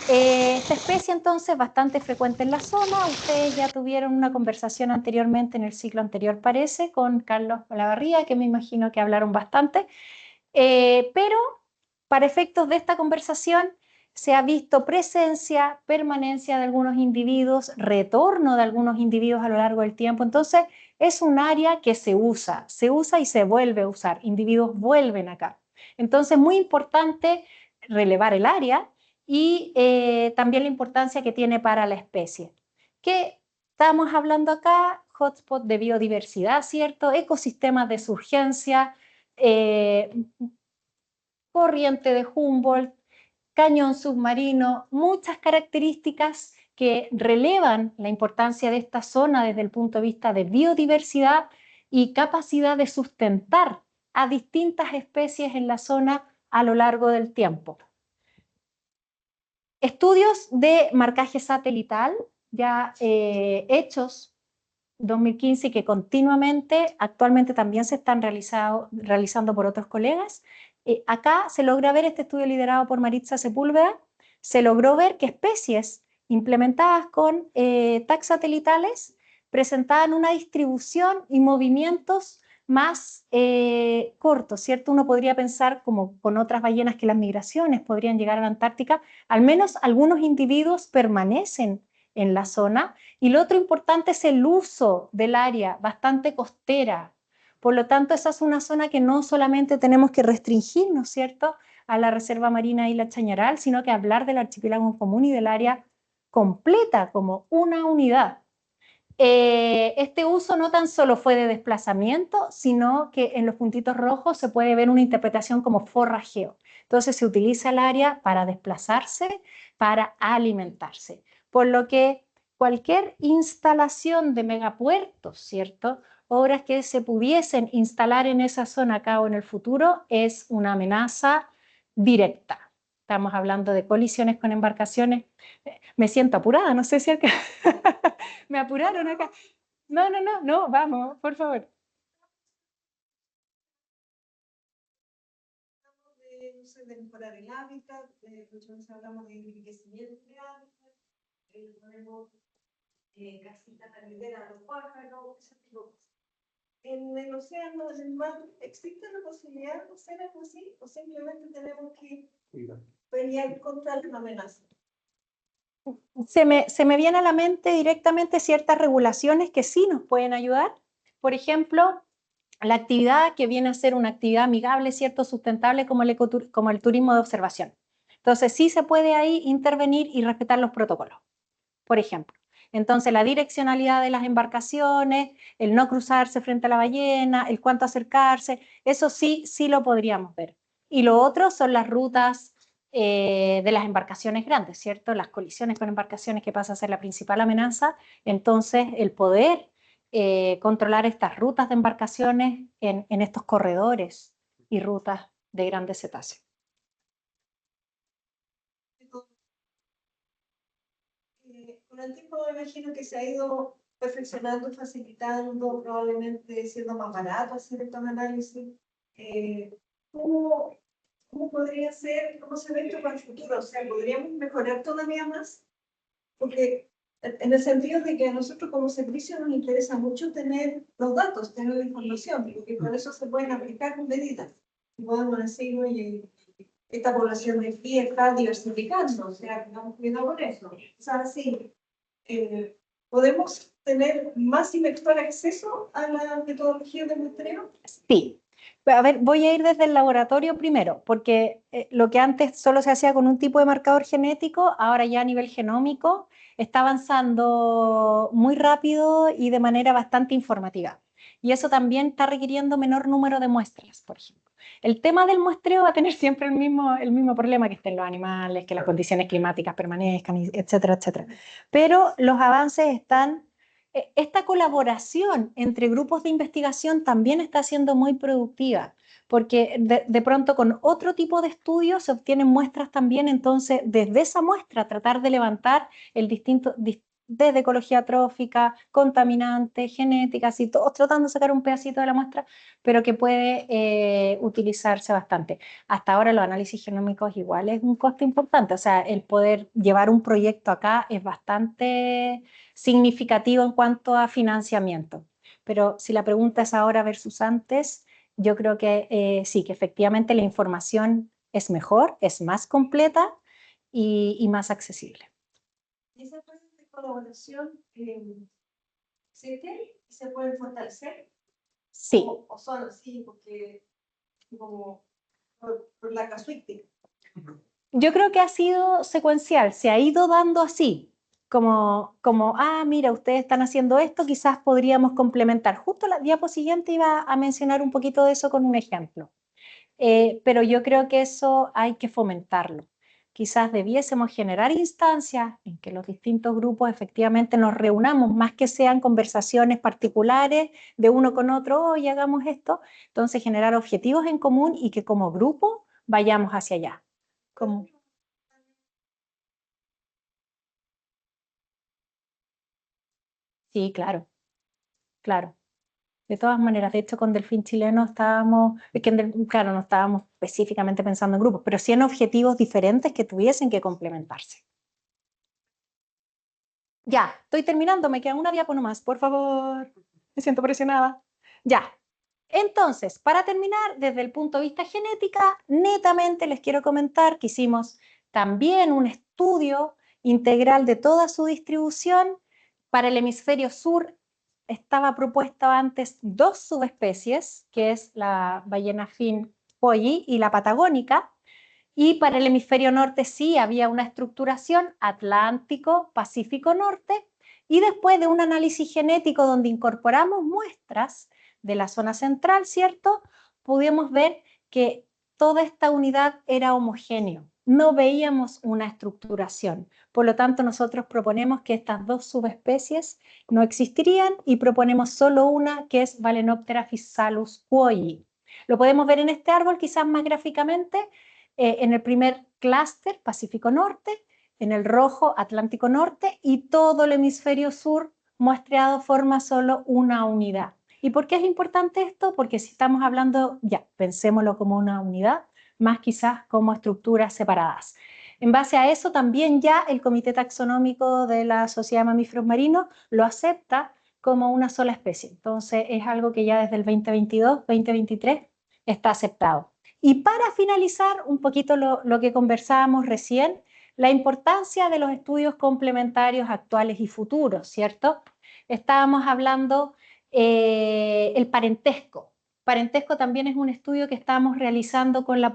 esta especie entonces bastante frecuente en la zona. Ustedes ya tuvieron una conversación anteriormente, en el ciclo anterior parece, con Carlos Olavarría, que me imagino que hablaron bastante, pero para efectos de esta conversación se ha visto presencia, permanencia de algunos individuos, retorno de algunos individuos a lo largo del tiempo. Entonces es un área que se usa y se vuelve a usar, individuos vuelven acá. Entonces muy importante relevar el área y también la importancia que tiene para la especie. ¿Qué estamos hablando acá? Hotspot de biodiversidad, ¿cierto? Ecosistemas de surgencia, corriente de Humboldt, cañón submarino, muchas características que relevan la importancia de esta zona desde el punto de vista de biodiversidad y capacidad de sustentar a distintas especies en la zona a lo largo del tiempo. Estudios de marcaje satelital ya hechos 2015 y que continuamente, actualmente también se están realizando por otros colegas. Acá se logra ver, este estudio liderado por Maritza Sepúlveda, se logró ver que especies implementadas con tags satelitales presentaban una distribución y movimientos más cortos, ¿cierto? Uno podría pensar, como con otras ballenas, que las migraciones podrían llegar a la Antártica, al menos algunos individuos permanecen en la zona. Y lo otro importante es el uso del área, bastante costera. Por lo tanto, esa es una zona que no solamente tenemos que restringirnos, ¿cierto?, a la Reserva Marina Isla Chañaral, sino que hablar del archipiélago en común y del área completa como una unidad. Este uso no tan solo fue de desplazamiento, sino que en los puntitos rojos se puede ver una interpretación como forrajeo. Entonces se utiliza el área para desplazarse, para alimentarse. Por lo que cualquier instalación de megapuertos, ¿cierto?, obras que se pudiesen instalar en esa zona acá o en el futuro, es una amenaza directa. Estamos hablando de colisiones con embarcaciones. Me siento apurada, no sé si acá me apuraron acá. No, vamos, por favor. De mejorar el hábitat, hablamos de enriquecimiento de hábitat, ponemos casitas para a los pájaros, ese tipo de cosas. En el océano, en el mar, ¿existe la posibilidad de hacer algo así? ¿O simplemente tenemos que pelear contra la amenaza? Se me viene a la mente directamente ciertas regulaciones que sí nos pueden ayudar. Por ejemplo, la actividad que viene a ser una actividad amigable, ¿cierto?, sustentable como el turismo de observación. Entonces, sí se puede ahí intervenir y respetar los protocolos, por ejemplo. Entonces, la direccionalidad de las embarcaciones, el no cruzarse frente a la ballena, el cuánto acercarse, eso sí lo podríamos ver. Y lo otro son las rutas de las embarcaciones grandes, ¿cierto? Las colisiones con embarcaciones, que pasa a ser la principal amenaza. Entonces, el poder controlar estas rutas de embarcaciones en estos corredores y rutas de grandes cetáceos. Con el tiempo me imagino que se ha ido perfeccionando, facilitando, probablemente siendo más barato hacer estos análisis. ¿Cómo, cómo podría ser, cómo se ve esto para el futuro? O sea, ¿podríamos mejorar todavía más? Porque en el sentido de que a nosotros como servicio nos interesa mucho tener los datos, tener la información, porque con eso se pueden aplicar medidas. Y podemos decir, oye, esta población de aquí está diversificando, o sea, tengamos cuidado con eso. O sea, sí, ¿podemos tener más y mejor acceso a la metodología de muestreo? Sí. A ver, voy a ir desde el laboratorio primero, porque lo que antes solo se hacía con un tipo de marcador genético, ahora ya a nivel genómico está avanzando muy rápido y de manera bastante informativa. Y eso también está requiriendo menor número de muestras, por ejemplo. El tema del muestreo va a tener siempre el mismo problema, que estén los animales, que las condiciones climáticas permanezcan, etcétera, etcétera. Pero los avances están... Esta colaboración entre grupos de investigación también está siendo muy productiva, porque de pronto con otro tipo de estudios se obtienen muestras también, entonces desde esa muestra tratar de levantar desde ecología trófica, contaminantes, genéticas y todos tratando de sacar un pedacito de la muestra, pero que puede utilizarse bastante. Hasta ahora los análisis genómicos igual es un costo importante, o sea, el poder llevar un proyecto acá es bastante significativo en cuanto a financiamiento. Pero si la pregunta es ahora versus antes, yo creo que sí, que efectivamente la información es mejor, es más completa y más accesible. ¿Y esas redes de colaboración existen y se pueden fortalecer? Sí. ¿O son así porque como por la casuística? Yo creo que ha sido secuencial, se ha ido dando así, como mira, ustedes están haciendo esto, quizás podríamos complementar. Justo la diapo siguiente iba a mencionar un poquito de eso con un ejemplo. Pero yo creo que eso hay que fomentarlo. Quizás debiésemos generar instancias en que los distintos grupos efectivamente nos reunamos, más que sean conversaciones particulares de uno con otro, oye, hagamos esto. Entonces, generar objetivos en común y que como grupo vayamos hacia allá. Como... Sí, claro, claro. De todas maneras, de hecho, con Delfín Chileno estábamos, claro, no estábamos específicamente pensando en grupos, pero sí en objetivos diferentes que tuviesen que complementarse. Ya, estoy terminando, me queda una diapo nomás, por favor. Me siento presionada. Ya. Entonces, para terminar, desde el punto de vista genética, netamente les quiero comentar que hicimos también un estudio integral de toda su distribución. Para el hemisferio sur estaba propuesta antes 2 subespecies, que es la ballena fin polli y la patagónica, y para el hemisferio norte sí había una estructuración Atlántico, Pacífico Norte, y después de un análisis genético donde incorporamos muestras de la zona central, ¿cierto? Pudimos ver que toda esta unidad era homogéneo, no veíamos una estructuración. Por lo tanto, nosotros proponemos que estas 2 subespecies no existirían y proponemos solo una, que es Balaenoptera physalus quoyi. Lo podemos ver en este árbol quizás más gráficamente, en el primer clúster, Pacífico Norte, en el rojo, Atlántico Norte, y todo el hemisferio sur muestreado forma solo una unidad. ¿Y por qué es importante esto? Porque si estamos hablando, ya, pensémoslo como una unidad, más quizás como estructuras separadas. En base a eso, también ya el Comité Taxonómico de la Sociedad de Mamíferos Marinos lo acepta como una sola especie. Entonces, es algo que ya desde el 2022, 2023 está aceptado. Y para finalizar un poquito lo que conversábamos recién, la importancia de los estudios complementarios actuales y futuros, ¿cierto? Estábamos hablando el parentesco. Parentesco también es un estudio que estamos realizando con la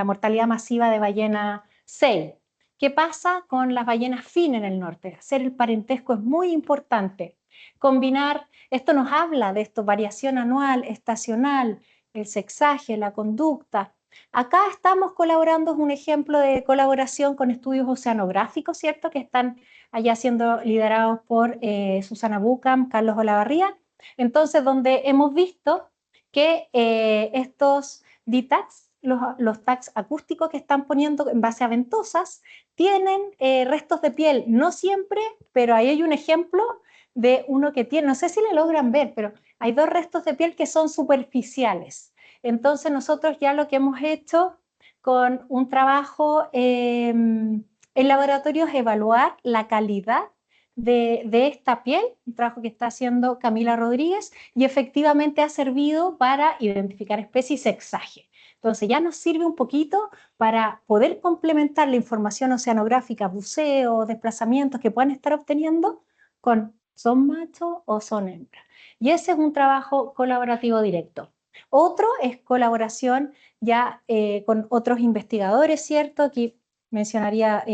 mortalidad masiva de ballena sei. ¿Qué pasa con las ballenas fin en el norte? Hacer el parentesco es muy importante. Combinar, esto nos habla de esto, variación anual, estacional, el sexaje, la conducta. Acá estamos colaborando, es un ejemplo de colaboración con estudios oceanográficos, ¿cierto? Que están allá siendo liderados por Susana Bucam, Carlos Olavarría. Entonces, donde hemos visto que estos DTACs, los tags acústicos que están poniendo en base a ventosas, tienen restos de piel, no siempre, pero ahí hay un ejemplo de uno que tiene, no sé si le logran ver, pero hay 2 restos de piel que son superficiales. Entonces nosotros ya lo que hemos hecho con un trabajo en laboratorio es evaluar la calidad de esta piel, un trabajo que está haciendo Camila Rodríguez, y efectivamente ha servido para identificar especies y sexaje. Entonces ya nos sirve un poquito para poder complementar la información oceanográfica, buceo, desplazamientos que puedan estar obteniendo con son machos o son hembras. Y ese es un trabajo colaborativo directo. Otro es colaboración ya con otros investigadores, ¿cierto? Aquí mencionaría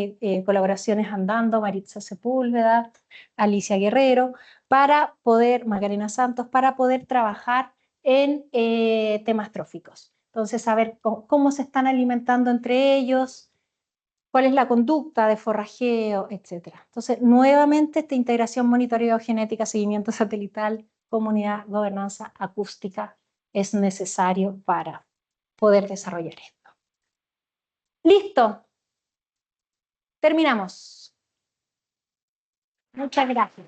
colaboraciones andando, Maritza Sepúlveda, Alicia Guerrero, para poder, Macarena Santos, para poder trabajar en temas tróficos. Entonces, saber cómo se están alimentando entre ellos, cuál es la conducta de forrajeo, etc. Entonces, nuevamente, esta integración, monitoreo, genética, seguimiento satelital, comunidad, gobernanza acústica es necesario para poder desarrollar esto. Listo. Terminamos. Muchas gracias.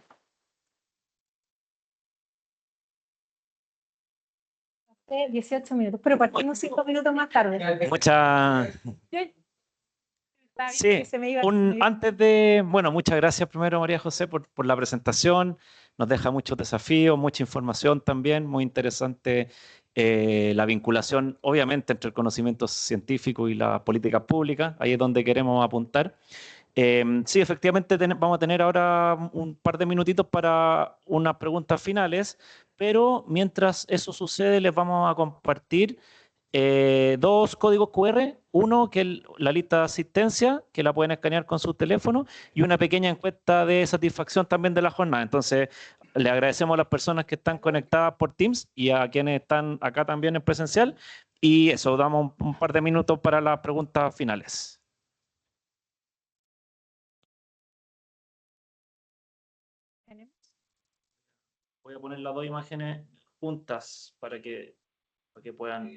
18 minutos, pero partimos 5 minutos más tarde. Sí, muchas gracias primero, María José, por la presentación. Nos deja muchos desafíos, mucha información también, muy interesante la vinculación, obviamente, entre el conocimiento científico y la política pública. Ahí es donde queremos apuntar. Sí, efectivamente vamos a tener ahora un par de minutitos para unas preguntas finales, pero mientras eso sucede les vamos a compartir 2 códigos QR, uno que es la lista de asistencia, que la pueden escanear con su teléfono, y una pequeña encuesta de satisfacción también de la jornada. Entonces, le agradecemos a las personas que están conectadas por Teams y a quienes están acá también en presencial, y eso, damos un par de minutos para las preguntas finales. Voy a poner las 2 imágenes juntas para que puedan...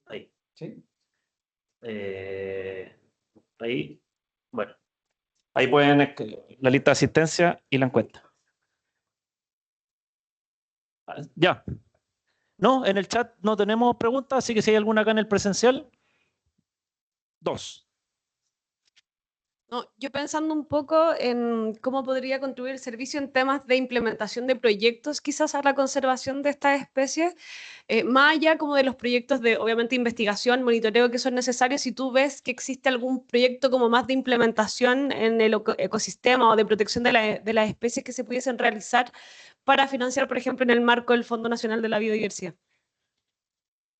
Ahí. ¿Sí? Ahí. Bueno. Ahí pueden la lista de asistencia y la encuesta. Ya. No, en el chat no tenemos preguntas, así que si hay alguna acá en el presencial. 2. No, yo pensando un poco en cómo podría contribuir el servicio en temas de implementación de proyectos, quizás a la conservación de estas especies, más allá como de los proyectos de, obviamente, investigación, monitoreo que son necesarios, si tú ves que existe algún proyecto como más de implementación en el ecosistema o de protección de las especies que se pudiesen realizar para financiar, por ejemplo, en el marco del Fondo Nacional de la Biodiversidad.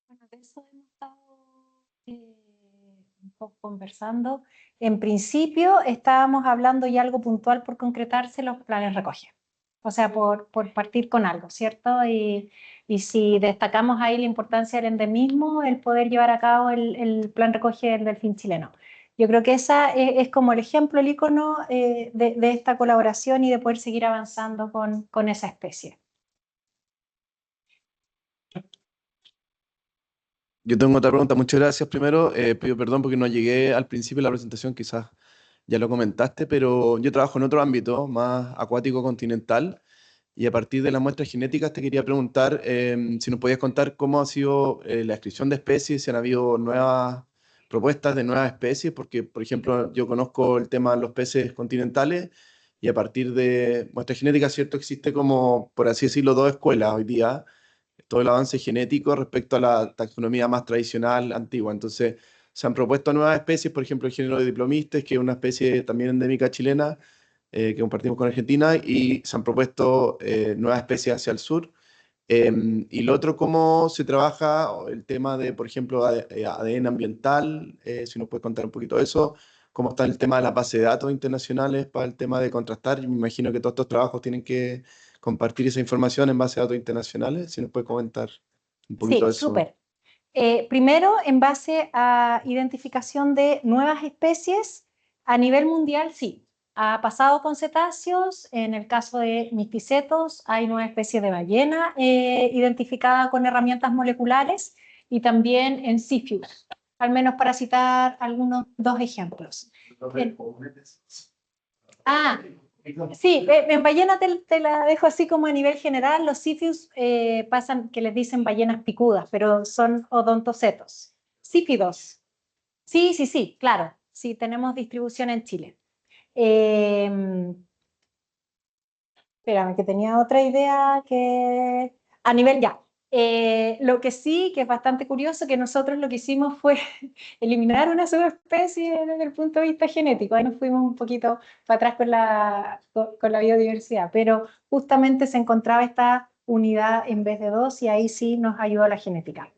Bueno, de eso hemos estado un poco conversando. En principio estábamos hablando ya algo puntual por concretarse los planes recoge. O sea, por partir con algo, ¿cierto? Y si destacamos ahí la importancia del endemismo, el poder llevar a cabo el plan recoge del delfín chileno. Yo creo que esa es como el ejemplo, el icono de esta colaboración y de poder seguir avanzando con esa especie. Yo tengo otra pregunta, muchas gracias. Primero, pido perdón porque no llegué al principio de la presentación, quizás ya lo comentaste, pero yo trabajo en otro ámbito, más acuático continental, y a partir de las muestras genéticas te quería preguntar si nos podías contar cómo ha sido la descripción de especies, si han habido nuevas propuestas de nuevas especies, porque, por ejemplo, yo conozco el tema de los peces continentales, y a partir de muestras genéticas, ¿cierto? Existe como, por así decirlo, 2 escuelas hoy día, todo el avance genético respecto a la taxonomía más tradicional, antigua. Entonces, se han propuesto nuevas especies, por ejemplo, el género de Diplomistes, que es una especie también endémica chilena, que compartimos con Argentina, y se han propuesto nuevas especies hacia el sur. Y lo otro, cómo se trabaja el tema de, por ejemplo, ADN ambiental, si nos puedes contar un poquito de eso, cómo está el tema de las bases de datos internacionales para el tema de contrastar. Yo me imagino que todos estos trabajos tienen que compartir esa información en base de datos internacionales, si nos puedes comentar un poquito Sí, de eso. súper. Primero, en base a identificación de nuevas especies, a nivel mundial, sí. Ha pasado con cetáceos, en el caso de misticetos hay nueva especie de ballena identificada con herramientas moleculares, y también en Ziphius, al menos para citar algunos dos ejemplos. Sí, en ballena te la dejo así como a nivel general. Los Ziphius pasan que les dicen ballenas picudas, pero son odontocetos. Zífidos. Sí, claro. Sí, tenemos distribución en Chile. Espérame, que tenía otra idea que... A nivel ya. Lo que sí, que es bastante curioso, que nosotros lo que hicimos fue eliminar una subespecie desde el punto de vista genético. Ahí nos fuimos un poquito para atrás con la biodiversidad, pero justamente se encontraba esta unidad en vez de dos, y ahí sí nos ayudó la genética.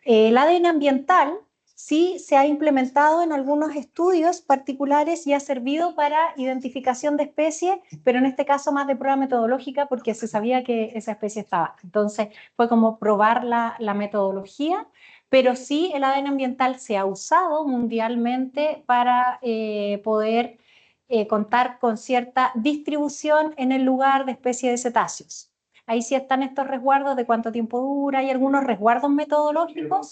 El ADN ambiental sí se ha implementado en algunos estudios particulares y ha servido para identificación de especies, pero en este caso más de prueba metodológica, porque se sabía que esa especie estaba. Entonces fue como probar la metodología, pero sí el ADN ambiental se ha usado mundialmente para poder contar con cierta distribución en el lugar de especies de cetáceos. Ahí sí están estos resguardos de cuánto tiempo dura, y algunos resguardos metodológicos.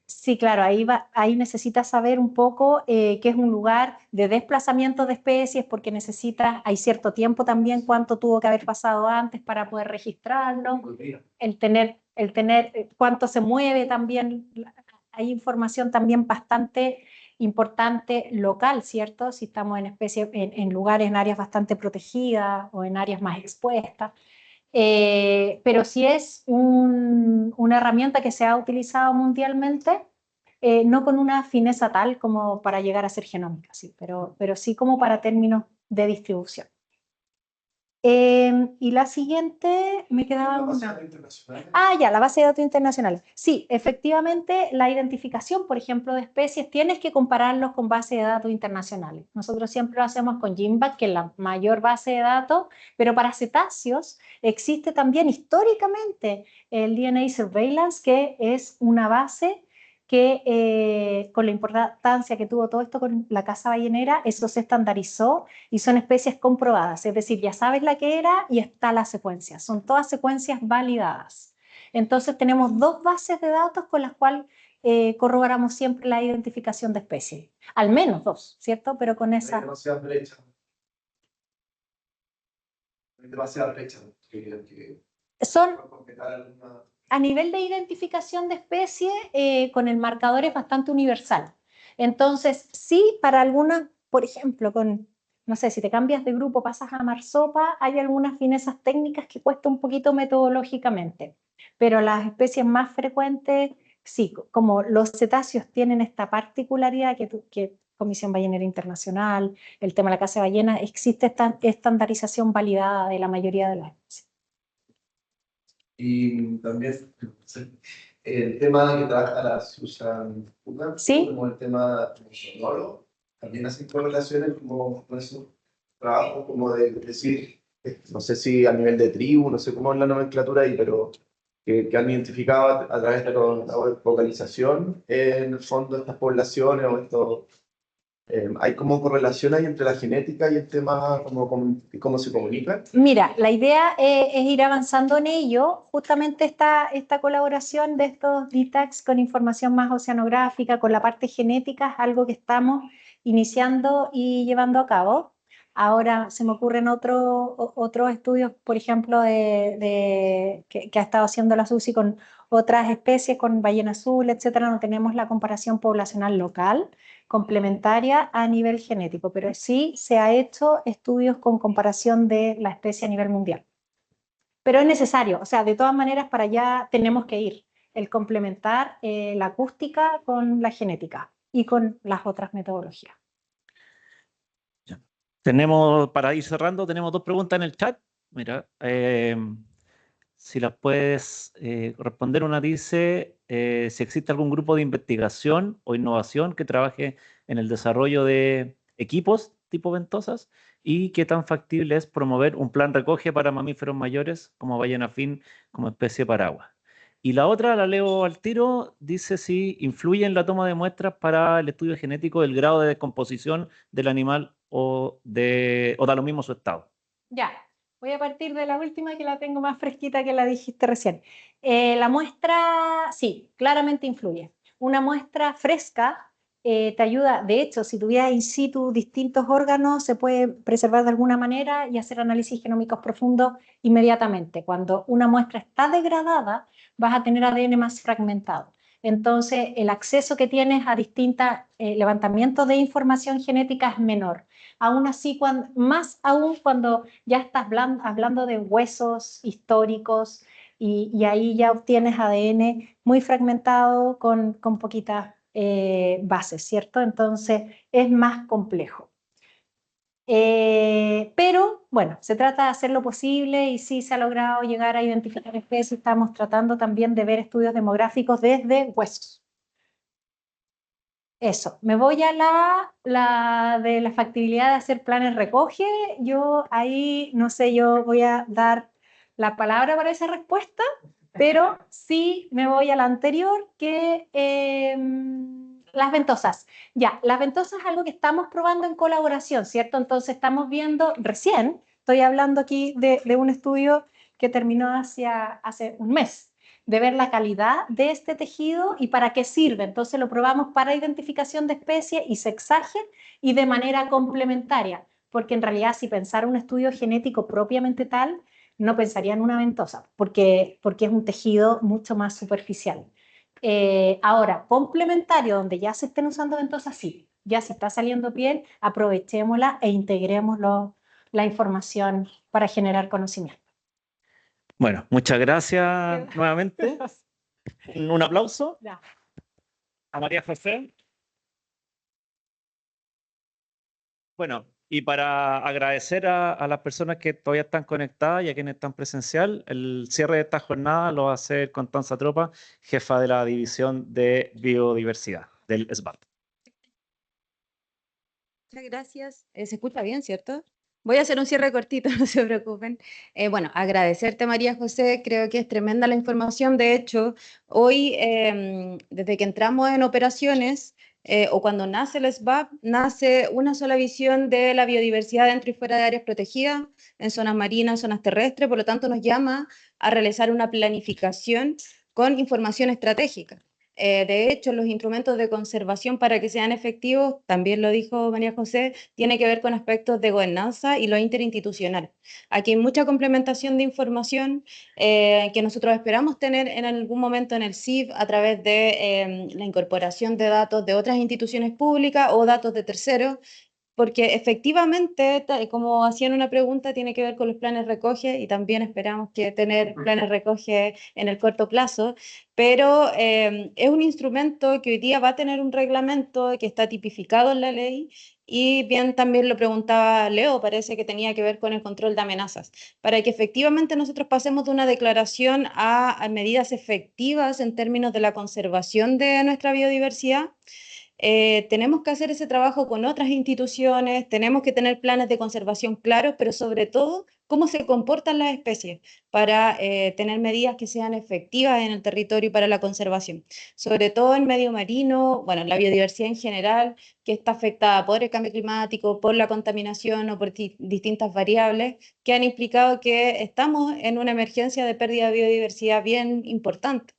Sí, claro, ahí necesitas saber un poco qué es un lugar de desplazamiento de especies, porque hay cierto tiempo también, cuánto tuvo que haber pasado antes para poder registrarlo, el tener cuánto se mueve también. Hay información también bastante importante local, ¿cierto? Si estamos en lugares, en áreas bastante protegidas o en áreas más expuestas. Pero sí es una herramienta que se ha utilizado mundialmente, no con una fineza tal como para llegar a ser genómica, sí, pero sí como para términos de distribución. Y la siguiente me quedaba una. La base de datos internacional. Sí, efectivamente, la identificación, por ejemplo, de especies, tienes que compararlos con bases de datos internacionales. Nosotros siempre lo hacemos con GenBank, que es la mayor base de datos, pero para cetáceos existe también históricamente el DNA Surveillance, que es una base que con la importancia que tuvo todo esto con la caza ballenera, eso se estandarizó y son especies comprobadas, es decir, ya sabes la que era y está la secuencia, son todas secuencias validadas. Entonces tenemos dos bases de datos con las cuales corroboramos siempre la identificación de especies, al menos dos, ¿cierto? Pero con esa... Demasiada brecha. Son... A nivel de identificación de especies, con el marcador es bastante universal. Entonces, sí, para algunas, por ejemplo, no sé, si te cambias de grupo, pasas a marsopa, hay algunas finezas técnicas que cuesta un poquito metodológicamente, pero las especies más frecuentes, sí, como los cetáceos tienen esta particularidad que Comisión Ballenera Internacional, el tema de la caza de ballenas, existe esta estandarización validada de la mayoría de las especies. Y también el tema que trabaja la Susan Fugan, ¿sí? Como el tema sonoro, también hacen correlaciones como con esos trabajos, como de decir, no sé si a nivel de tribu, no sé cómo es la nomenclatura ahí, pero que han identificado a través de la vocalización, en el fondo, estas poblaciones o estos... ¿hay como correlación ahí entre la genética y el tema cómo se comunican? Mira, la idea es ir avanzando en ello. Justamente esta colaboración de estos DTACs con información más oceanográfica, con la parte genética, es algo que estamos iniciando y llevando a cabo. Ahora se me ocurren otros estudios, por ejemplo, que ha estado haciendo la SUSI con otras especies, con ballena azul, etcétera. No tenemos la comparación poblacional local complementaria a nivel genético, pero sí se ha hecho estudios con comparación de la especie a nivel mundial. Pero es necesario, o sea, de todas maneras para allá tenemos que ir, el complementar la acústica con la genética. y con las otras metodologías. Tenemos, para ir cerrando, tenemos 2 preguntas en el chat. Mira, si las puedes responder. Una dice si existe algún grupo de investigación o innovación que trabaje en el desarrollo de equipos tipo ventosas y qué tan factible es promover un plan recoge para mamíferos mayores como ballena fin como especie paraguas. Y la otra, la leo al tiro, dice si influye en la toma de muestras para el estudio genético del grado de descomposición del animal o da lo mismo su estado. Ya, voy a partir de la última que la tengo más fresquita que la dijiste recién. La muestra, sí, claramente influye. Una muestra fresca te ayuda, de hecho, si tuvieras in situ distintos órganos, se puede preservar de alguna manera y hacer análisis genómicos profundos inmediatamente. Cuando una muestra está degradada, vas a tener ADN más fragmentado. Entonces, el acceso que tienes a distintos levantamientos de información genética es menor. Aún así, más aún cuando ya estás hablando de huesos históricos y ahí ya obtienes ADN muy fragmentado con poquitas bases, ¿cierto? Entonces es más complejo. Pero bueno, se trata de hacer lo posible y sí se ha logrado llegar a identificar especies. Estamos tratando también de ver estudios demográficos desde huesos. Eso, me voy a la de la factibilidad de hacer planes recoge. Yo ahí, no sé, yo voy a dar la palabra para esa respuesta, pero sí me voy a la anterior, que las ventosas. Ya, las ventosas es algo que estamos probando en colaboración, ¿cierto? Entonces estamos viendo recién, estoy hablando aquí de un estudio que terminó hace un mes, de ver la calidad de este tejido y para qué sirve. Entonces lo probamos para identificación de especies y sexaje y de manera complementaria, porque en realidad si pensara un estudio genético propiamente tal, no pensaría en una ventosa, porque es un tejido mucho más superficial. Ahora, complementario, donde ya se estén usando ventosas, sí, ya si está saliendo piel, aprovechémosla e integremos la información para generar conocimiento. Bueno, muchas gracias nuevamente. Un aplauso Ya. a María José. Bueno, y para agradecer a las personas que todavía están conectadas y a quienes están presencial, el cierre de esta jornada lo va a hacer Constanza Tropa, jefa de la División de Biodiversidad del SBAT. Muchas gracias. Se escucha bien, ¿cierto? Voy a hacer un cierre cortito, no se preocupen. Bueno, agradecerte, María José, creo que es tremenda la información. De hecho, hoy, desde que entramos en operaciones, o cuando nace el SBAP, nace una sola visión de la biodiversidad dentro y fuera de áreas protegidas, en zonas marinas, zonas terrestres, por lo tanto nos llama a realizar una planificación con información estratégica. De hecho, los instrumentos de conservación para que sean efectivos, también lo dijo María José, tiene que ver con aspectos de gobernanza y lo interinstitucional. Aquí hay mucha complementación de información que nosotros esperamos tener en algún momento en el CIF a través de la incorporación de datos de otras instituciones públicas o datos de terceros, porque efectivamente, como hacían una pregunta, tiene que ver con los planes recoge y también esperamos que tener planes recoge en el corto plazo, pero es un instrumento que hoy día va a tener un reglamento que está tipificado en la ley y bien también lo preguntaba Leo, parece que tenía que ver con el control de amenazas, para que efectivamente nosotros pasemos de una declaración a medidas efectivas en términos de la conservación de nuestra biodiversidad. Tenemos que hacer ese trabajo con otras instituciones, tenemos que tener planes de conservación claros, pero sobre todo, cómo se comportan las especies para tener medidas que sean efectivas en el territorio y para la conservación. Sobre todo en medio marino, bueno, la biodiversidad en general, que está afectada por el cambio climático, por la contaminación o por distintas variables que han implicado que estamos en una emergencia de pérdida de biodiversidad bien importante.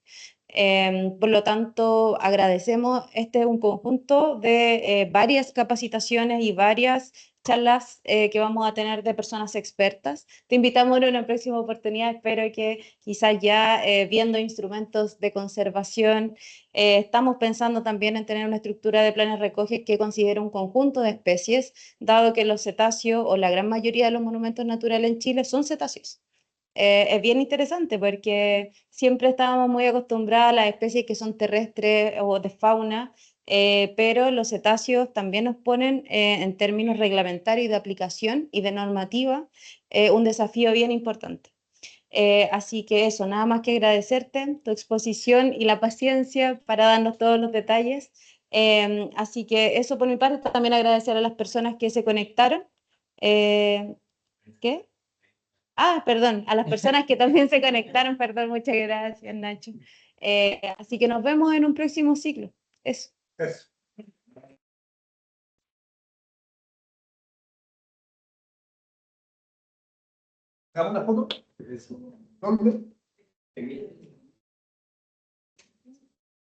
Por lo tanto, agradecemos un conjunto de varias capacitaciones y varias charlas que vamos a tener de personas expertas. Te invitamos en una próxima oportunidad, espero que quizás ya viendo instrumentos de conservación, estamos pensando también en tener una estructura de planes recoge que considere un conjunto de especies, dado que los cetáceos o la gran mayoría de los monumentos naturales en Chile son cetáceos. Es bien interesante porque siempre estábamos muy acostumbrados a las especies que son terrestres o de fauna pero los cetáceos también nos ponen en términos reglamentarios y de aplicación y de normativa un desafío bien importante. Así que eso, nada más que agradecerte tu exposición y la paciencia para darnos todos los detalles. Así que eso por mi parte, también agradecer a las personas que se conectaron. ¿Qué? Ah, perdón, a las personas que también se conectaron, perdón, muchas gracias, Nacho. Así que nos vemos en un próximo ciclo. Eso. Eso. ¿Hagamos una foto? ¿Dónde?